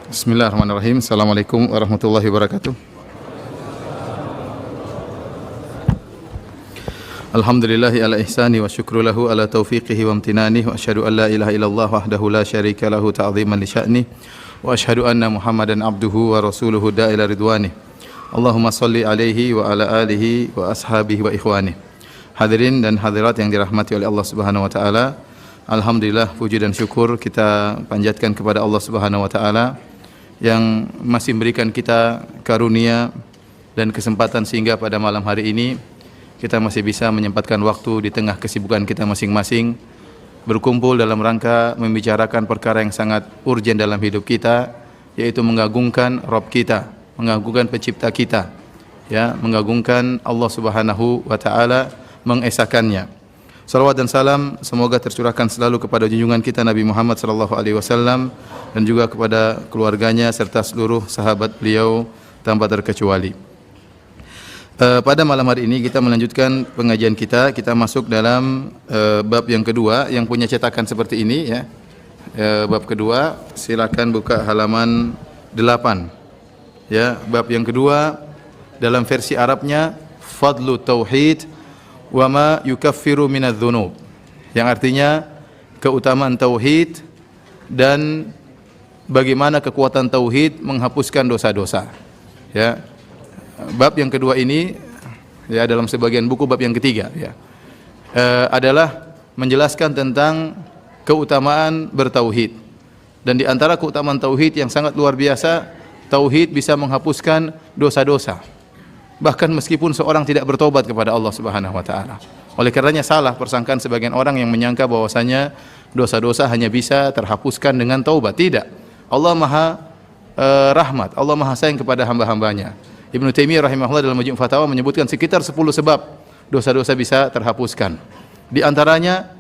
Bismillahirrahmanirrahim. Assalamualaikum warahmatullahi wabarakatuh. Alhamdulillahi ala ihsani wa syukru lahu ala taufiqihi wa amtinani wa asyhadu an la ilaha illallah wahdahu la syarika lahu ta'ziman li sya'ni wa asyhadu anna Muhammadan abduhu wa rasuluhu da'ila ridwani. Allahumma salli alaihi wa ala alihi wa ashabihi wa ikhwani. Hadirin dan hadirat yang dirahmati oleh Allah Subhanahu wa taala. Alhamdulillah, puji dan syukur kita panjatkan kepada Allah Subhanahu wa taala yang masih memberikan kita karunia dan kesempatan sehingga pada malam hari ini kita masih bisa menyempatkan waktu di tengah kesibukan kita masing-masing berkumpul dalam rangka membicarakan perkara yang sangat urgen dalam hidup kita, yaitu mengagungkan Rabb kita, mengagungkan pencipta kita, ya, mengagungkan Allah Subhanahu wa taala, mengesakannya. Salawat dan salam semoga tercurahkan selalu kepada junjungan kita Nabi Muhammad sallallahu alaihi wasallam dan juga kepada keluarganya serta seluruh sahabat beliau tanpa terkecuali. Pada malam hari ini kita melanjutkan pengajian kita. Kita masuk dalam bab yang kedua yang punya cetakan seperti ini, ya. Bab kedua, silakan buka halaman 8. Ya, bab yang kedua dalam versi Arabnya Fadlu Tauhid wa ma yukaffiru minadz-dzunub, yang artinya keutamaan tauhid dan bagaimana kekuatan tauhid menghapuskan dosa-dosa. Ya. Bab yang kedua ini, ya, dalam sebagian buku bab yang ketiga, ya, adalah menjelaskan tentang keutamaan bertauhid. Dan di antara keutamaan tauhid yang sangat luar biasa, tauhid bisa menghapuskan dosa-dosa. Bahkan meskipun seorang tidak bertobat kepada Allah Subhanahu wa taala. Oleh karenanya salah persangkaan sebagian orang yang menyangka bahwasanya dosa-dosa hanya bisa terhapuskan dengan taubat. Tidak. Allah Maha rahmat, Allah Maha sayang kepada hamba-hambanya. Ibnu Taimiyah rahimahullah dalam Majmu' Fatawa menyebutkan sekitar 10 sebab dosa-dosa bisa terhapuskan. Di antaranya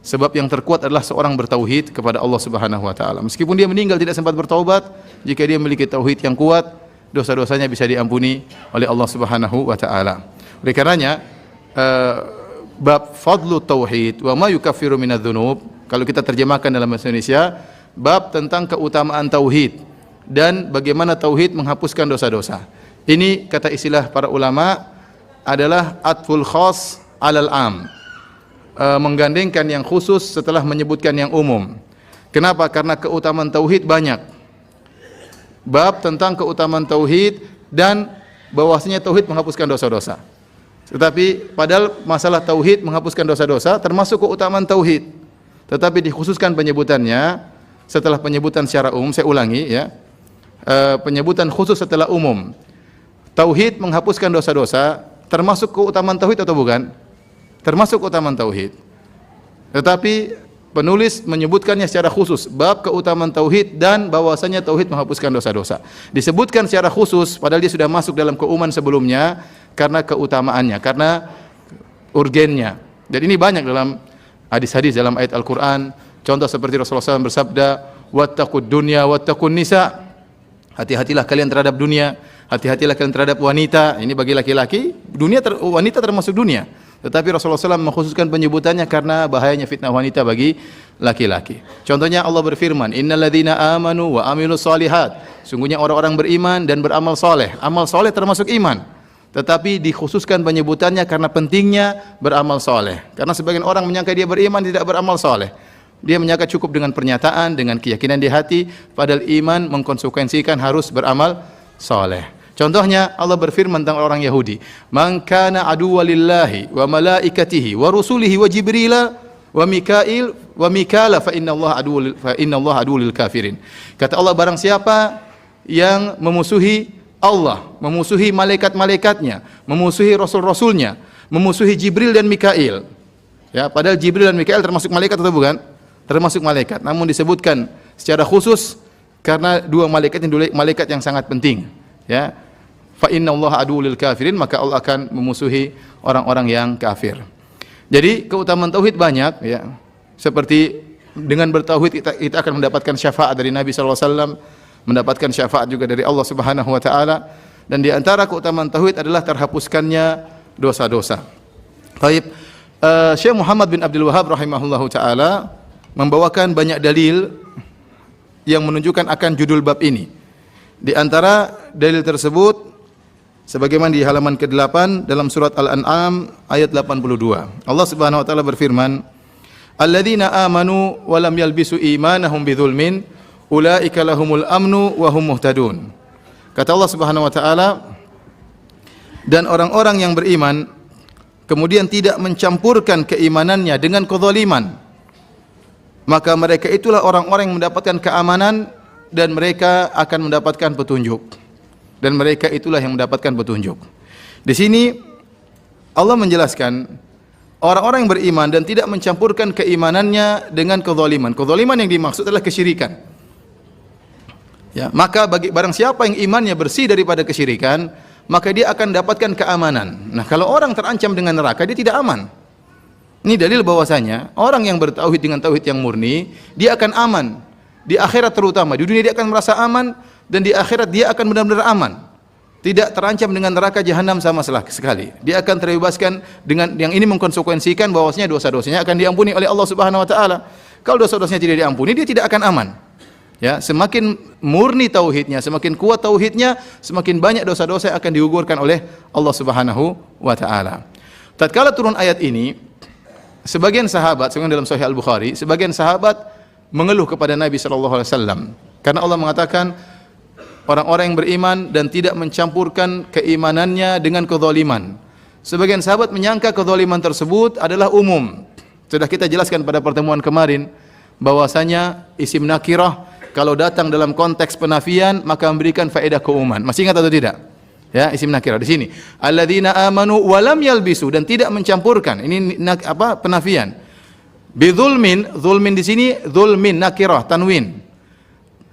sebab yang terkuat adalah seorang bertauhid kepada Allah Subhanahu wa taala. Meskipun dia meninggal tidak sempat bertaubat, jika dia memiliki tauhid yang kuat, dosa-dosanya bisa diampuni oleh Allah Subhanahu wa taala. Oleh karenanya bab fadlu tauhid wa ma yukaffiru minadz-dzunub, kalau kita terjemahkan dalam bahasa Indonesia, bab tentang keutamaan tauhid dan bagaimana tauhid menghapuskan dosa-dosa. Ini kata istilah para ulama adalah atful khas alal am, menggandengkan yang khusus setelah menyebutkan yang umum. Kenapa? Karena keutamaan tauhid banyak. Bab tentang keutamaan tauhid dan bahwasanya tauhid menghapuskan dosa-dosa. Tetapi padahal masalah tauhid menghapuskan dosa-dosa termasuk keutamaan tauhid. Tetapi dikhususkan penyebutannya setelah penyebutan secara umum. Saya ulangi, ya. Penyebutan khusus setelah umum. Tauhid menghapuskan dosa-dosa termasuk keutamaan tauhid atau bukan? Termasuk keutamaan tauhid. Tetapi penulis menyebutkannya secara khusus, bab keutamaan tauhid dan bahwasanya tauhid menghapuskan dosa-dosa. Disebutkan secara khusus padahal dia sudah masuk dalam keumuman sebelumnya karena keutamaannya, karena urgennya. Dan ini banyak dalam hadis-hadis dalam ayat Al-Qur'an. Contoh seperti Rasulullah SAW bersabda, "Wattaqud dunya wattaqun nisa." Hati-hatilah kalian terhadap dunia, hati-hatilah kalian terhadap wanita. Ini bagi laki-laki, wanita termasuk dunia. Tetapi Rasulullah SAW mengkhususkan penyebutannya karena bahayanya fitnah wanita bagi laki-laki. Contohnya Allah berfirman, "Innalladzina amanu wa amilus solihat." Sungguhnya orang-orang beriman dan beramal soleh. Amal soleh termasuk iman. Tetapi dikhususkan penyebutannya karena pentingnya beramal soleh. Karena sebagian orang menyangka dia beriman tidak beramal soleh. Dia menyangka cukup dengan pernyataan, dengan keyakinan di hati, padahal iman mengkonsekuensikan harus beramal soleh. Contohnya Allah berfirman tentang orang Yahudi, "Man kana aduwwan lillahi wa malaikatihi wa rusulihi wa jibrila wa mikail wa mikala fa innallaha aduwwul lil kafirin." Kata Allah, barang siapa yang memusuhi Allah, memusuhi malaikat-malaikatnya, memusuhi rasul-rasulnya, memusuhi Jibril dan Mikail. Ya, padahal Jibril dan Mikail termasuk malaikat atau bukan? Termasuk malaikat. Namun disebutkan secara khusus karena dua malaikat ini malaikat yang sangat penting. Ya, fa innallaha aduwwul lil kafirin, maka Allah akan memusuhi orang-orang yang kafir. Jadi keutamaan tauhid banyak, ya. Seperti dengan bertauhid kita akan mendapatkan syafaat dari Nabi sallallahu alaihi wasallam, mendapatkan syafaat juga dari Allah Subhanahu wa taala, dan di antara keutamaan tauhid adalah terhapuskannya dosa-dosa. Baik, Syekh Muhammad bin Abdul Wahhab rahimahullahu taala membawakan banyak dalil yang menunjukkan akan judul bab ini. Di antara dalil tersebut sebagaimana di halaman ke-8 dalam surat Al-An'am ayat 82. Allah Subhanahu wa taala berfirman, "Alladzina amanu wa lam yalbisu imanahum bidzulmin, ulaika lahumul amnu wa hum muhtadun." Kata Allah Subhanahu wa taala, dan orang-orang yang beriman kemudian tidak mencampurkan keimanannya dengan kezaliman, maka mereka itulah orang-orang yang mendapatkan keamanan dan mereka akan mendapatkan petunjuk. Dan mereka itulah yang mendapatkan petunjuk. Di sini Allah menjelaskan orang-orang yang beriman dan tidak mencampurkan keimanannya dengan kezaliman. Kezaliman yang dimaksud adalah kesyirikan. Ya, maka bagi barang siapa yang imannya bersih daripada kesyirikan, maka dia akan mendapatkan keamanan. Nah, kalau orang terancam dengan neraka, dia tidak aman. Ini dalil bahwasanya orang yang bertauhid dengan tauhid yang murni, dia akan aman di akhirat terutama. Di dunia dia akan merasa aman, dan di akhirat dia akan benar-benar aman. Tidak terancam dengan neraka jahanam sama sekali. Dia akan terbebaskan dengan yang ini mengkonsekuensikan bahwasanya dosa-dosanya akan diampuni oleh Allah Subhanahu wa taala. Kalau dosa-dosanya tidak diampuni, dia tidak akan aman. Ya, semakin murni tauhidnya, semakin kuat tauhidnya, semakin banyak dosa-dosa yang akan digugurkan oleh Allah Subhanahu wa taala. Tatkala turun ayat ini, sebagian sahabat, dalam Sahih Al-Bukhari, sebagian sahabat mengeluh kepada Nabi sallallahu alaihi wasallam karena Allah mengatakan orang-orang yang beriman dan tidak mencampurkan keimanannya dengan kezaliman. Sebagian sahabat menyangka kezaliman tersebut adalah umum. Sudah kita jelaskan pada pertemuan kemarin bahwasanya isim nakirah kalau datang dalam konteks penafian maka memberikan faedah keumuman. Masih ingat atau tidak? Ya, isim nakirah di sini. Alladzina amanu wa lam yalbisu, dan tidak mencampurkan. Ini penafian. Bidzulmin, zulmin di sini zulmin nakirah tanwin.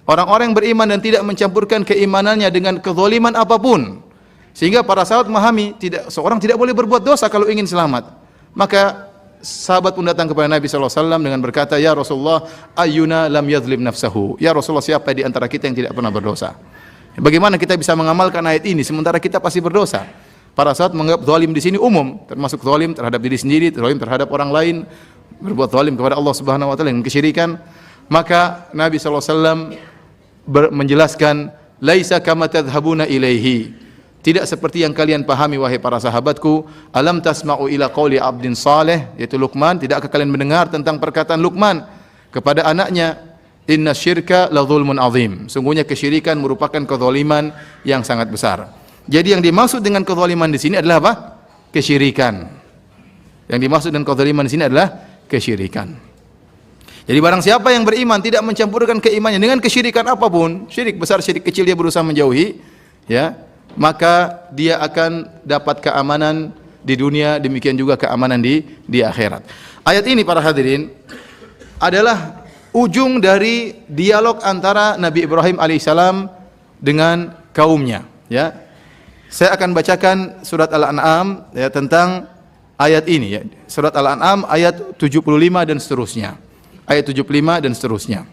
Orang-orang yang beriman dan tidak mencampurkan keimanannya dengan kezaliman apapun. Sehingga para sahabat memahami seorang tidak boleh berbuat dosa kalau ingin selamat. Maka sahabat pun datang kepada Nabi sallallahu alaihi wasallam dengan berkata, "Ya Rasulullah, ayyuna lam yadzlim nafsahu?" Ya Rasulullah, siapa di antara kita yang tidak pernah berdosa? Bagaimana kita bisa mengamalkan ayat ini sementara kita pasti berdosa? Para sahabat menganggap zalim di sini umum, termasuk zalim terhadap diri sendiri, zalim terhadap orang lain, berbuat zalim kepada Allah Subhanahu wa taala dengan kesyirikan. Maka Nabi sallallahu alaihi wasallam menjelaskan, laisa kama tadhhabuna ilaihi, tidak seperti yang kalian pahami wahai para sahabatku. Alam tasma'u ila qauli abdin saleh, yaitu Luqman, tidakkah kalian mendengar tentang perkataan Luqman kepada anaknya, inna syirka la zulmun azim, sungguhnya kesyirikan merupakan kezaliman yang sangat besar. Jadi yang dimaksud dengan kezaliman di sini adalah apa? Kesyirikan. Yang dimaksud dengan kezaliman di sini adalah kesyirikan. Jadi barang siapa yang beriman tidak mencampurkan keimanannya dengan kesyirikan apapun, syirik besar, syirik kecil dia berusaha menjauhi, ya, maka dia akan dapat keamanan di dunia, demikian juga keamanan di akhirat. Ayat ini para hadirin adalah ujung dari dialog antara Nabi Ibrahim alaihissalam dengan kaumnya, ya. Saya akan bacakan surat Al-An'am ya, tentang ayat ini ya. Surat Al-An'am ayat 75 dan seterusnya. Ayat 75 dan seterusnya.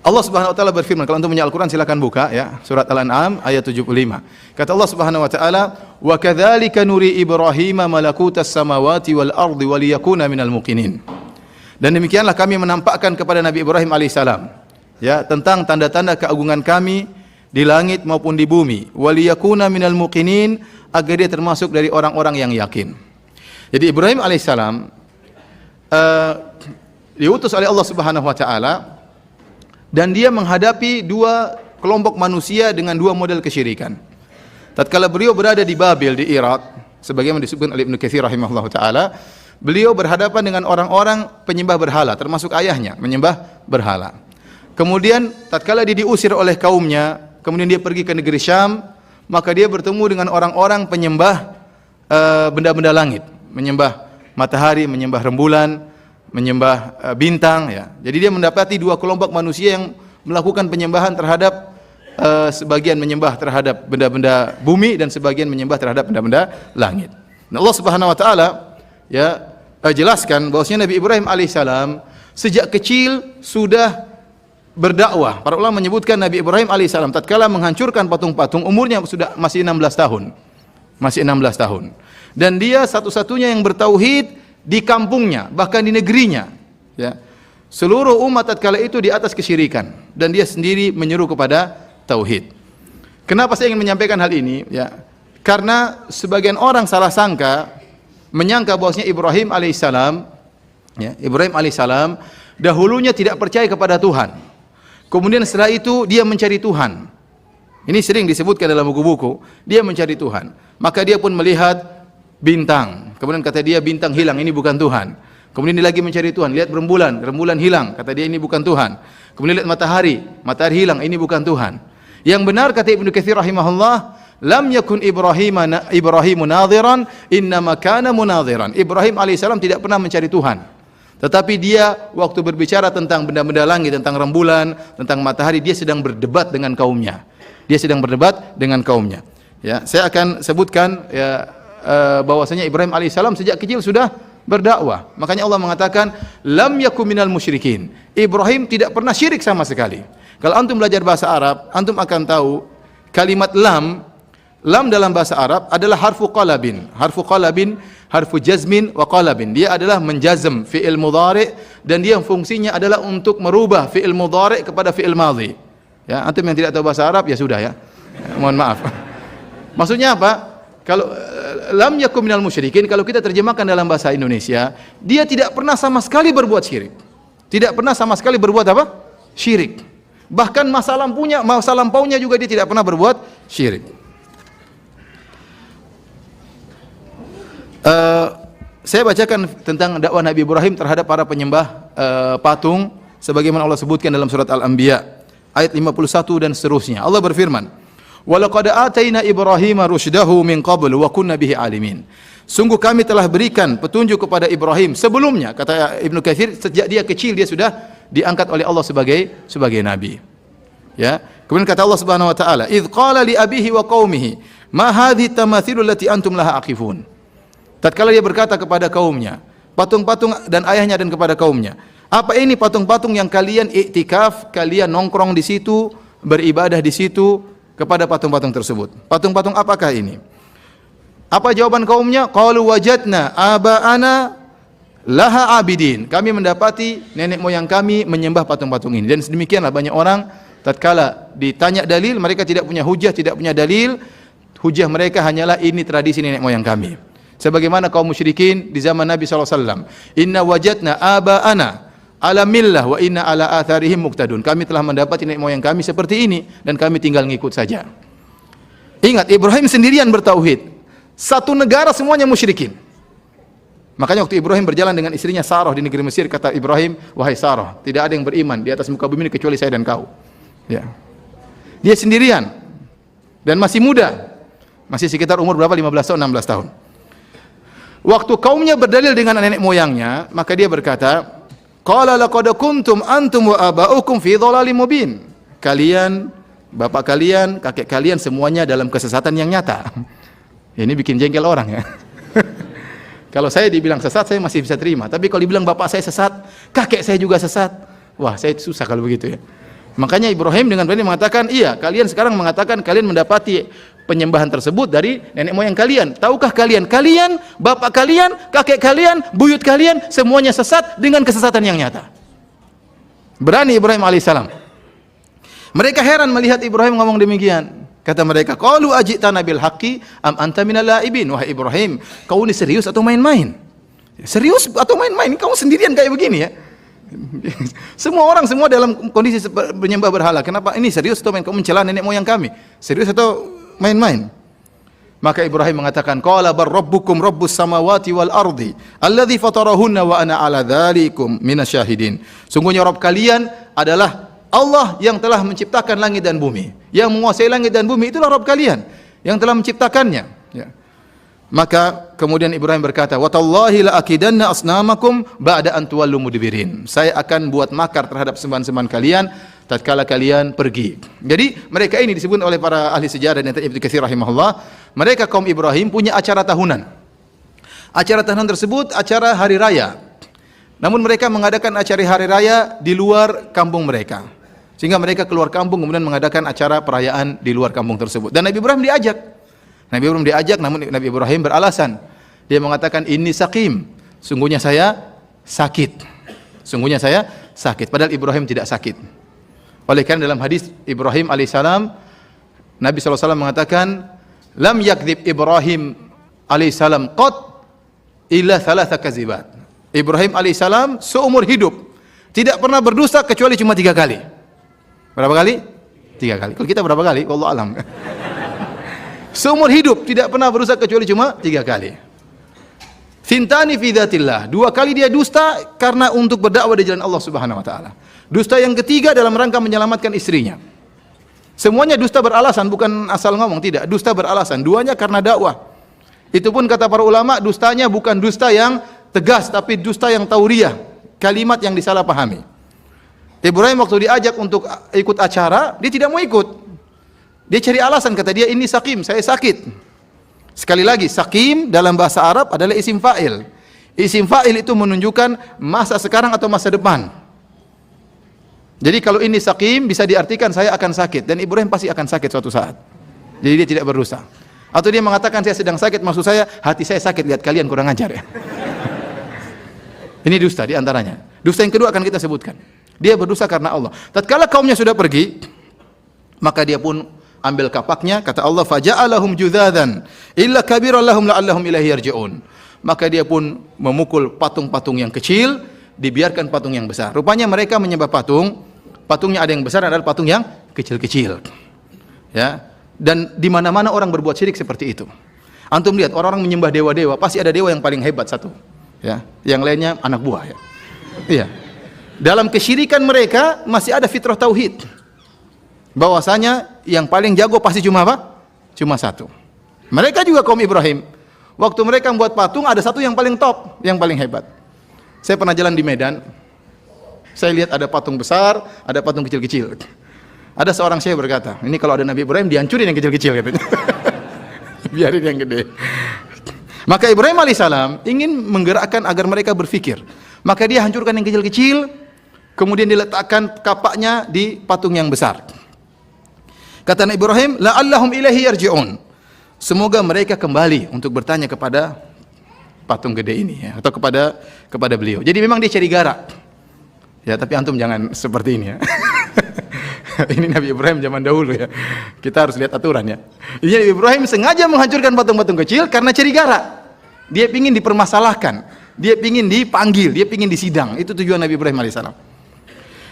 Allah Subhanahu wa taala berfirman, kalau antum punya Al-Qur'an silakan buka ya, surat Al-An'am ayat 75. Kata Allah Subhanahu wa taala, "Wa kadzalika nuri Ibrahima malakutas samawati wal ardi wa liyakuna minal muqinin." Dan demikianlah kami menampakkan kepada Nabi Ibrahim alaihissalam ya, tentang tanda-tanda keagungan kami di langit maupun di bumi, wa liyakuna minal muqinin, agar dia termasuk dari orang-orang yang yakin. Jadi Ibrahim alaihissalam diutus oleh Allah Subhanahu wa taala dan dia menghadapi dua kelompok manusia dengan dua model kesyirikan. Tatkala beliau berada di Babil di Irak, sebagaimana disebutkan oleh Ibnu Katsir rahimahullahu taala, beliau berhadapan dengan orang-orang penyembah berhala, termasuk ayahnya menyembah berhala. Kemudian tatkala dia diusir oleh kaumnya, kemudian dia pergi ke negeri Syam, maka dia bertemu dengan orang-orang penyembah benda-benda langit, menyembah matahari, menyembah rembulan, menyembah bintang ya. Jadi dia mendapati dua kelompok manusia yang melakukan penyembahan terhadap sebagian menyembah terhadap benda-benda bumi dan sebagian menyembah terhadap benda-benda langit. Nah, Allah Subhanahu wa taala ya jelaskan bahwasanya Nabi Ibrahim alaihissalam sejak kecil sudah berdakwah. Para ulama menyebutkan Nabi Ibrahim alaihissalam tatkala menghancurkan patung-patung umurnya sudah masih 16 tahun. Masih 16 tahun. Dan dia satu-satunya yang bertauhid di kampungnya, bahkan di negerinya, ya. Seluruh umat tatkala itu di atas kesyirikan dan dia sendiri menyeru kepada tauhid. Kenapa saya ingin menyampaikan hal ini? Ya, karena sebagian orang salah sangka menyangka bahwasanya Ibrahim alaihissalam, ya, Ibrahim alaihissalam dahulunya tidak percaya kepada Tuhan. Kemudian setelah itu dia mencari Tuhan. Ini sering disebutkan dalam buku-buku. Dia mencari Tuhan. Maka dia pun melihat bintang. Kemudian kata dia bintang hilang, ini bukan Tuhan. Kemudian dia lagi mencari Tuhan, lihat rembulan, rembulan hilang, kata dia ini bukan Tuhan. Kemudian lihat matahari, matahari hilang, ini bukan Tuhan. Yang benar kata Ibnu Katsir rahimahullah, lam yakun Ibrahim nadhiran, innama kana munadhiran. Ibrahim alaihissalam tidak pernah mencari Tuhan. Tetapi dia waktu berbicara tentang benda-benda langit, tentang rembulan, tentang matahari, dia sedang berdebat dengan kaumnya. Dia sedang berdebat dengan kaumnya. Ya, saya akan sebutkan ya, bahwasanya Ibrahim alaihissalam sejak kecil sudah berdakwah. Makanya Allah mengatakan lam yakum minal musyrikin. Ibrahim tidak pernah syirik sama sekali. Kalau antum belajar bahasa Arab, antum akan tahu kalimat lam dalam bahasa Arab adalah harfu qalabin. Harfu qalabin, harfu jazmin wa qalabin. Dia adalah menjazm fi'il mudhari' dan dia fungsinya adalah untuk merubah fi'il mudhari' kepada fi'il madhi. Ya, antum yang tidak tahu bahasa Arab ya sudah ya. Mohon maaf. Maksudnya apa? Kalau lam yakum minal musyrikin, kalau kita terjemahkan dalam bahasa Indonesia, dia tidak pernah sama sekali berbuat syirik. Tidak pernah sama sekali berbuat apa? Syirik. Bahkan masa lampaunya juga dia tidak pernah berbuat syirik. Saya bacakan tentang dakwah Nabi Ibrahim terhadap para penyembah patung sebagaimana Allah sebutkan dalam surat Al-Anbiya ayat 51 dan seterusnya. Allah berfirman, وَلَقَدْ آتَيْنَا إِبْرَاهِيمَ رُشْدَهُ مِنْ قَبْلُ وَكُنَّا بِهِ عَالِمِينَ. Sungguh kami telah berikan petunjuk kepada Ibrahim sebelumnya, kata Ibnu Katsir, sejak dia kecil dia sudah diangkat oleh Allah sebagai nabi. Ya. Kemudian kata Allah Subhanahu wa taala, "Idz qala li abihi wa qaumihi, ma hadhihi tamathilu allati antum laha aqifun." Tatkala dia berkata kepada kaumnya, patung-patung dan ayahnya dan kepada kaumnya, apa ini patung-patung yang kalian iktikaf, kalian nongkrong di situ, beribadah di situ? Kepada patung-patung tersebut. Patung-patung apakah ini? Apa jawaban kaumnya? Qalu wajadna aba'ana laha abidin. Kami mendapati nenek moyang kami menyembah patung-patung ini. Dan sedemikianlah banyak orang tatkala ditanya dalil, mereka tidak punya hujah, tidak punya dalil. Hujah mereka hanyalah ini tradisi nenek moyang kami. Sebagaimana kaum musyrikin di zaman Nabi SAW. Inna wajadna aba'ana ala millah wa inna ala atharihim muqtadun. Kami telah mendapat nenek moyang kami seperti ini dan kami tinggal ngikut saja. Ingat, Ibrahim sendirian bertauhid. Satu negara semuanya musyrikin. Makanya waktu Ibrahim berjalan dengan istrinya Sarah di negeri Mesir, kata Ibrahim, wahai Sarah, tidak ada yang beriman di atas muka bumi ini kecuali saya dan kau. Ya. Dia sendirian dan masih muda. Masih sekitar umur berapa? 15 tahun, 16 tahun. Waktu kaumnya berdalil dengan nenek moyangnya, maka dia berkata, qala laqad kuntum antum wa aba'ukum fi dhalalim mubin. Kalian, bapak kalian, kakek kalian semuanya dalam kesesatan yang nyata. Ini bikin jengkel orang ya. Kalau saya dibilang sesat saya masih bisa terima, tapi kalau dibilang bapak saya sesat, kakek saya juga sesat, wah saya susah kalau begitu ya. Makanya Ibrahim dengan berani mengatakan, iya, kalian sekarang mengatakan kalian mendapati penyembahan tersebut dari nenek moyang kalian. Tahukah kalian, bapak kalian, kakek kalian, buyut kalian, semuanya sesat dengan kesesatan yang nyata. Berani Ibrahim alaihissalam. Mereka heran melihat Ibrahim ngomong demikian. Kata mereka, qalu ajitana bil haqqi am anta minal laibin. Wahai Ibrahim, kau ini serius atau main-main? Serius atau main-main? Kau sendirian kayak begini ya? Semua dalam kondisi menyembah berhala. Kenapa ini serius atau main? Kau mencela nenek moyang kami? Serius atau main-main? Maka Ibrahim mengatakan, qala bar rabbukum rabbus samawati wal ardi alladzi fatarahunna wa ana ala dzalikum minasyahidin. Sungguhnya Rabb kalian adalah Allah yang telah menciptakan langit dan bumi. Yang menguasai langit dan bumi itulah Rabb kalian yang telah menciptakannya. Ya. Maka kemudian Ibrahim berkata, wa tallahi la akidanna asnamakum ba'da an tuwallu mudbirin. Saya akan buat makar terhadap sembahan-sembahan kalian tatkala kalian pergi. Jadi mereka ini disebut oleh para ahli sejarah dan Ibnu Katsir rahimahullah, mereka kaum Ibrahim punya acara tahunan. Acara tahunan tersebut acara hari raya. Namun mereka mengadakan acara hari raya di luar kampung mereka. Sehingga mereka keluar kampung kemudian mengadakan acara perayaan di luar kampung tersebut. Dan Nabi Ibrahim diajak. Namun Nabi Ibrahim beralasan. Dia mengatakan, inni saqim. Sungguhnya saya sakit. sakit. Padahal Ibrahim tidak sakit. Oleh karena dalam hadis Ibrahim alaihissalam, Nabi SAW mengatakan, lam yakdzib Ibrahim alaihissalam qat illa thalatha kazibat. Ibrahim alaihissalam seumur hidup tidak pernah berdusta kecuali cuma 3 kali. Berapa kali? 3 kali. Kalau kita berapa kali? Wallahu alam. Seumur hidup tidak pernah berdusta kecuali cuma 3 kali. Thintani fi dzatillah. 2 kali dia dusta karena untuk berdakwah di jalan Allah Subhanahu wa taala. Dusta yang ketiga dalam rangka menyelamatkan istrinya. Semuanya dusta beralasan, bukan asal ngomong, tidak. Dusta beralasan. 2-nya karena dakwah. Itu pun kata para ulama, dustanya bukan dusta yang tegas, tapi dusta yang tauriah, kalimat yang disalahpahami. Ibrahim waktu diajak untuk ikut acara, dia tidak mau ikut. Dia cari alasan, kata dia, ini sakim, saya sakit. Sekali lagi, sakim dalam bahasa Arab adalah isim fa'il. Isim fa'il itu menunjukkan masa sekarang atau masa depan. Jadi kalau ini sakim bisa diartikan saya akan sakit, dan Ibrahim pasti akan sakit suatu saat. Jadi dia tidak berdosa. Atau dia mengatakan saya sedang sakit, maksud saya hati saya sakit lihat kalian kurang ajar ya. Ini dusta di antaranya. Dusta yang kedua akan kita sebutkan. Dia berdosa karena Allah. Tatkala kaumnya sudah pergi, maka dia pun ambil kapaknya, kata Allah, faja'alahum judzadan illa kabiran lahum la'allahum ilaihi yarji'un. Maka dia pun memukul patung-patung yang kecil, dibiarkan patung yang besar. Rupanya mereka menyembah patung, patungnya ada yang besar, ada patung yang kecil-kecil. Ya. Dan di mana-mana orang berbuat syirik seperti itu. Antum lihat orang-orang menyembah dewa-dewa, pasti ada dewa yang paling hebat satu. Ya, yang lainnya anak buah ya. Iya. Dalam kesyirikan mereka masih ada fitrah tauhid. Bahwasanya yang paling jago pasti cuma apa? Cuma satu. Mereka juga kaum Ibrahim. Waktu mereka membuat patung ada satu yang paling top, yang paling hebat. Saya pernah jalan di Medan. Saya lihat ada patung besar, ada patung kecil-kecil. Ada seorang syekh berkata, ini kalau ada Nabi Ibrahim dihancurin yang kecil-kecil katanya. Biarin yang gede. Maka Ibrahim alaihissalam ingin menggerakkan agar mereka berfikir. Maka dia hancurkan yang kecil-kecil, kemudian diletakkan kapaknya di patung yang besar. Kata Nabi Ibrahim, la'allahum ilaihi yarji'un. Semoga mereka kembali untuk bertanya kepada patung gede ini ya, atau kepada beliau. Jadi memang dia cari gara. Ya, tapi antum jangan seperti ini ya. Ini Nabi Ibrahim zaman dahulu ya. Kita harus lihat aturan ya. Jadi Nabi Ibrahim sengaja menghancurkan patung-patung kecil karena cari gara. Dia ingin dipermasalahkan, dia ingin dipanggil, dia ingin disidang. Itu tujuan Nabi Ibrahim alaihissalam.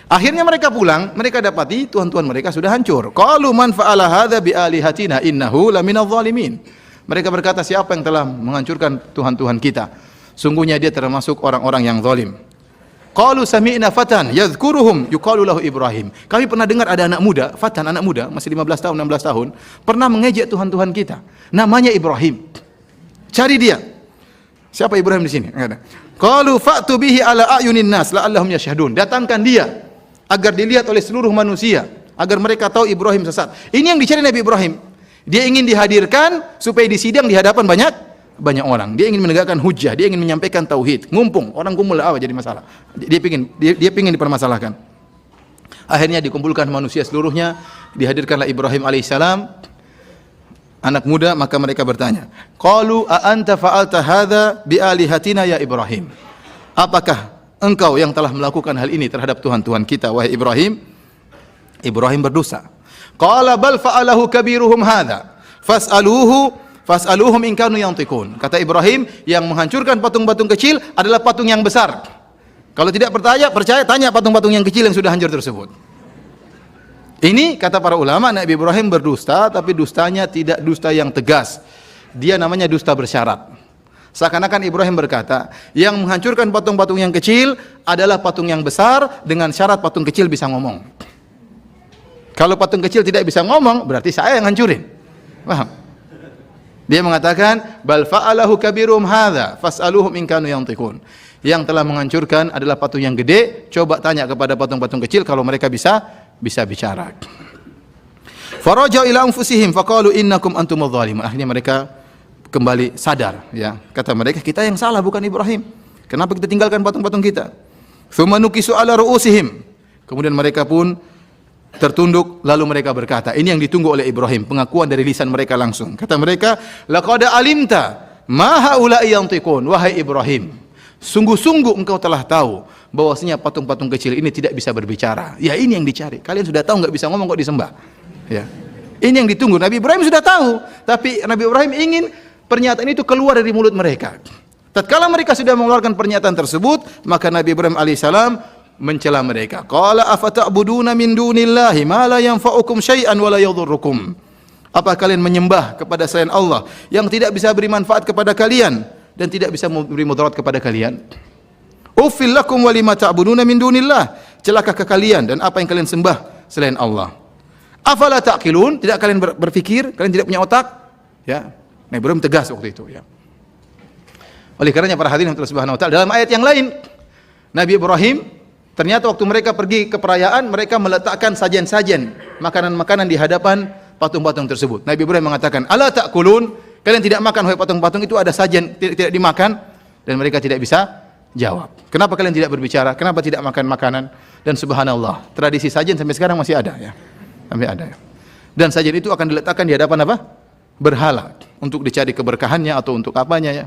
Akhirnya mereka pulang, mereka dapati tuhan-tuhan mereka sudah hancur. Qalu man fa'ala hadza bi alihatina innahu laminadh dhalimin. Mereka berkata, siapa yang telah menghancurkan tuhan-tuhan kita? Sungguhnya dia termasuk orang-orang yang zalim. Qalu sami'na fatan yadhkuruhum yuqalu lahu Ibrahim. Kami pernah dengar ada anak muda, fatan anak muda, masih 15 tahun, 16 tahun, pernah mengejek tuhan-tuhan kita. Namanya Ibrahim. Cari dia. Siapa Ibrahim di sini? Qalu fa'tu bihi ala ayunin nas la'allahum yashhadun. Datangkan dia agar dilihat oleh seluruh manusia, agar mereka tahu Ibrahim sesat. Ini yang dicari Nabi Ibrahim. Dia ingin dihadirkan supaya disidang di hadapan banyak orang. Dia ingin menegakkan hujjah, dia ingin menyampaikan tauhid. Ngumpung, orang kumpul apa jadi masalah. Dia ingin dipermasalahkan. Akhirnya dikumpulkan manusia seluruhnya, dihadirkanlah Ibrahim alaihissalam, anak muda, maka mereka bertanya, qalu a anta fa'alta hadza bi alihatina ya Ibrahim. Apakah engkau yang telah melakukan hal ini terhadap tuhan-tuhan kita wahai Ibrahim? Ibrahim berdosa. Qala bal fa'alahu kabiruhum hadza fas'aluhum in kanu yantiqun. Kata Ibrahim, yang menghancurkan patung-patung kecil adalah patung yang besar. Kalau tidak percaya tanya patung-patung yang kecil yang sudah hancur tersebut. Ini kata para ulama, Nabi Ibrahim berdusta, tapi dustanya tidak dusta yang tegas. Dia namanya dusta bersyarat. Seakan-akan Ibrahim berkata, yang menghancurkan patung-patung yang kecil adalah patung yang besar dengan syarat patung kecil bisa ngomong. Kalau patung kecil tidak bisa ngomong, berarti saya yang hancurin. Paham? Dia mengatakan, bal fa'alahu kabirum hadza fas'aluhum in kanu yantiqun. Yang telah menghancurkan adalah patung yang gede, coba tanya kepada patung-patung kecil kalau mereka bisa bicara. Faraja'u ila anfusihim faqalu innakum antumudz zalimun. Akhirnya mereka kembali sadar ya. Kata mereka, kita yang salah bukan Ibrahim. Kenapa kita tinggalkan patung-patung kita? Tsumma nukisu ala ru'usihim. Kemudian mereka pun tertunduk, lalu mereka berkata, ini yang ditunggu oleh Ibrahim, pengakuan dari lisan mereka langsung. Kata mereka, laqad alimta ma haula'i yantiqun. Wahai Ibrahim, Sungguh-sungguh engkau telah tahu bahwasanya patung-patung kecil ini tidak bisa berbicara. Ya ini yang dicari. Kalian sudah tahu nggak bisa ngomong kok disembah. Ya. Ini yang ditunggu. Nabi Ibrahim sudah tahu, tapi Nabi Ibrahim ingin pernyataan itu keluar dari mulut mereka. Tatkala mereka sudah mengeluarkan pernyataan tersebut, maka Nabi Ibrahim alaihissalam mencela mereka. Qala afata'buduna min dunillahi ma la yanfa'ukum syai'an wa la yadhurrukum. Apa kalian menyembah kepada selain Allah yang tidak bisa beri manfaat kepada kalian dan tidak bisa memberi mudarat kepada kalian? Uffil lakum wa lima ta'buduna min dunillah. Celaka ke kalian dan apa yang kalian sembah selain Allah. Afala ta'qilun? Tidak kalian berpikir? Kalian tidak punya otak? Ya. Nabi Ibrahim tegas waktu itu, ya. Oleh karenanya para hadirin Allah Subhanahu wa taala, dalam ayat yang lain Nabi Ibrahim ternyata waktu mereka pergi ke perayaan, mereka meletakkan sajian-sajian, makanan-makanan di hadapan patung-patung tersebut. Nabi Ibrahim mengatakan, "Ala ta'kulun?" Kalian tidak makan wahai patung-patung itu, ada sajian tidak dimakan, dan mereka tidak bisa jawab. Kenapa kalian tidak berbicara? Kenapa tidak makan makanan? Dan subhanallah, tradisi sajian sampai sekarang masih ada, ya. Sampai ada, ya. Dan sajian itu akan diletakkan di hadapan apa? Berhala, untuk dicari keberkahannya atau untuk apanya, ya.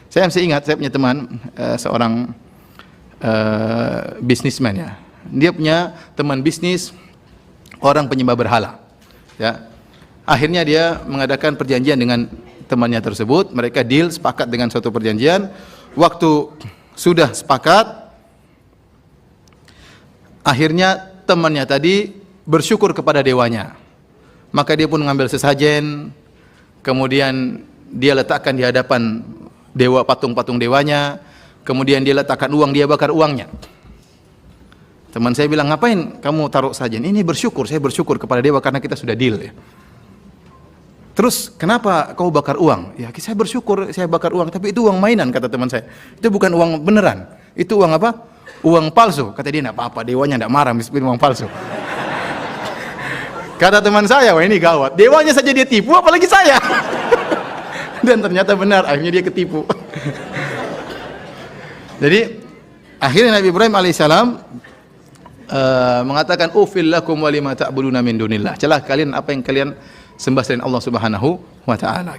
Saya masih ingat, saya punya teman seorang bisnismen, ya. Dia punya teman bisnis orang penyembah berhala, ya. Akhirnya dia mengadakan perjanjian dengan temannya tersebut. Mereka deal, sepakat dengan suatu perjanjian. Waktu sudah sepakat, akhirnya temannya tadi bersyukur kepada dewanya. Maka dia pun mengambil sesajen, kemudian dia letakkan di hadapan dewa, patung-patung dewanya, kemudian dia letakkan uang, dia bakar uangnya. Teman saya bilang, ngapain kamu taruh sajian? Ini bersyukur, saya bersyukur kepada dewa karena kita sudah deal, ya. Terus kenapa kau bakar uang? Ya saya bersyukur saya bakar uang, tapi itu uang mainan, kata teman saya. Itu bukan uang beneran, itu uang apa? Uang palsu. Kata dia, enggak apa-apa, dewanya enggak marah meskipun uang palsu. Kata teman saya, wah ini gawat, dewanya saja dia tipu, apalagi saya. Dan ternyata benar, akhirnya dia ketipu. Jadi akhirnya Nabi Ibrahim alaihissalam mengatakan, ufil lakum wa lima ta'buduna min dunillah. Celah kalian apa yang kalian sembah selain Allah Subhanahu wa taala.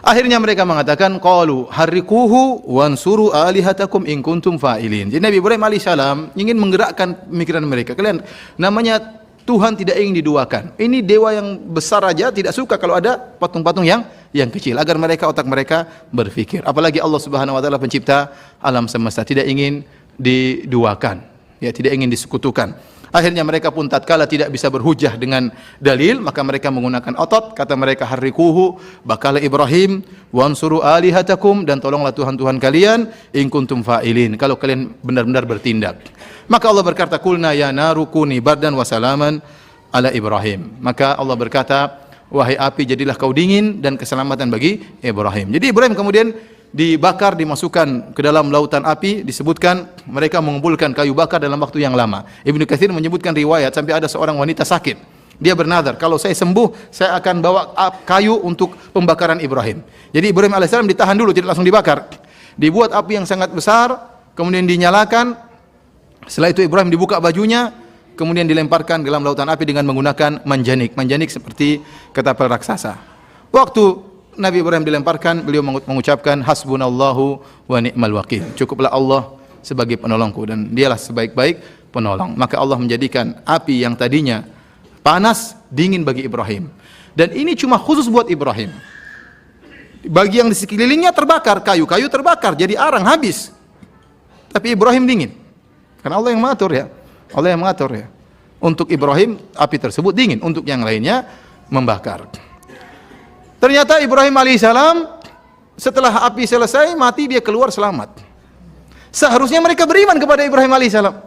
Akhirnya mereka mengatakan, qalu harrikuhu wansuru alihatakum in kuntum fa'ilin. Jadi Nabi Ibrahim alaihissalam ingin menggerakkan pemikiran mereka. Kalian, namanya Tuhan tidak ingin diduakan. Ini dewa yang besar aja tidak suka kalau ada patung-patung yang kecil, agar mereka, otak mereka berpikir. Apalagi Allah Subhanahu wa taala pencipta alam semesta, tidak ingin diduakan, ya, tidak ingin disekutukan. Akhirnya mereka pun tatkala tidak bisa berhujah dengan dalil, maka mereka menggunakan otot. Kata mereka, harrikuhu, bakala Ibrahim, wansuru alihatakum, dan tolonglah Tuhan-Tuhan kalian, in kuntum fa'ilin, kalau kalian benar-benar bertindak. Maka Allah berkata, kulna ya naru kuni bardan wa salaman ala Ibrahim. Maka Allah berkata, wahai api jadilah kau dingin dan keselamatan bagi Ibrahim. Jadi Ibrahim kemudian dibakar, dimasukkan ke dalam lautan api. Disebutkan mereka mengumpulkan kayu bakar dalam waktu yang lama. Ibnu Katsir menyebutkan riwayat sampai ada seorang wanita sakit. Dia bernazar, kalau saya sembuh, saya akan bawa kayu untuk pembakaran Ibrahim. Jadi Ibrahim alaihissalam ditahan dulu, tidak langsung dibakar. Dibuat api yang sangat besar, kemudian dinyalakan. Setelah itu Ibrahim dibuka bajunya, kemudian dilemparkan ke dalam lautan api dengan menggunakan manjanik. Manjanik seperti ketapel raksasa. Waktu Nabi Ibrahim dilemparkan, beliau mengucapkan, hasbunallahu wa ni'mal wakil. Cukuplah Allah sebagai penolongku dan dialah sebaik-baik penolong. Maka Allah menjadikan api yang tadinya panas dingin bagi Ibrahim. Dan ini cuma khusus buat Ibrahim. Bagi yang di sekelilingnya terbakar, kayu-kayu terbakar, jadi arang habis. Tapi Ibrahim dingin. Karena Allah yang mengatur, ya. Allah yang mengatur, ya. Untuk Ibrahim api tersebut dingin, untuk yang lainnya membakar. Ternyata Ibrahim alaihissalam setelah api selesai mati, dia keluar selamat. Seharusnya mereka beriman kepada Ibrahim alaihissalam,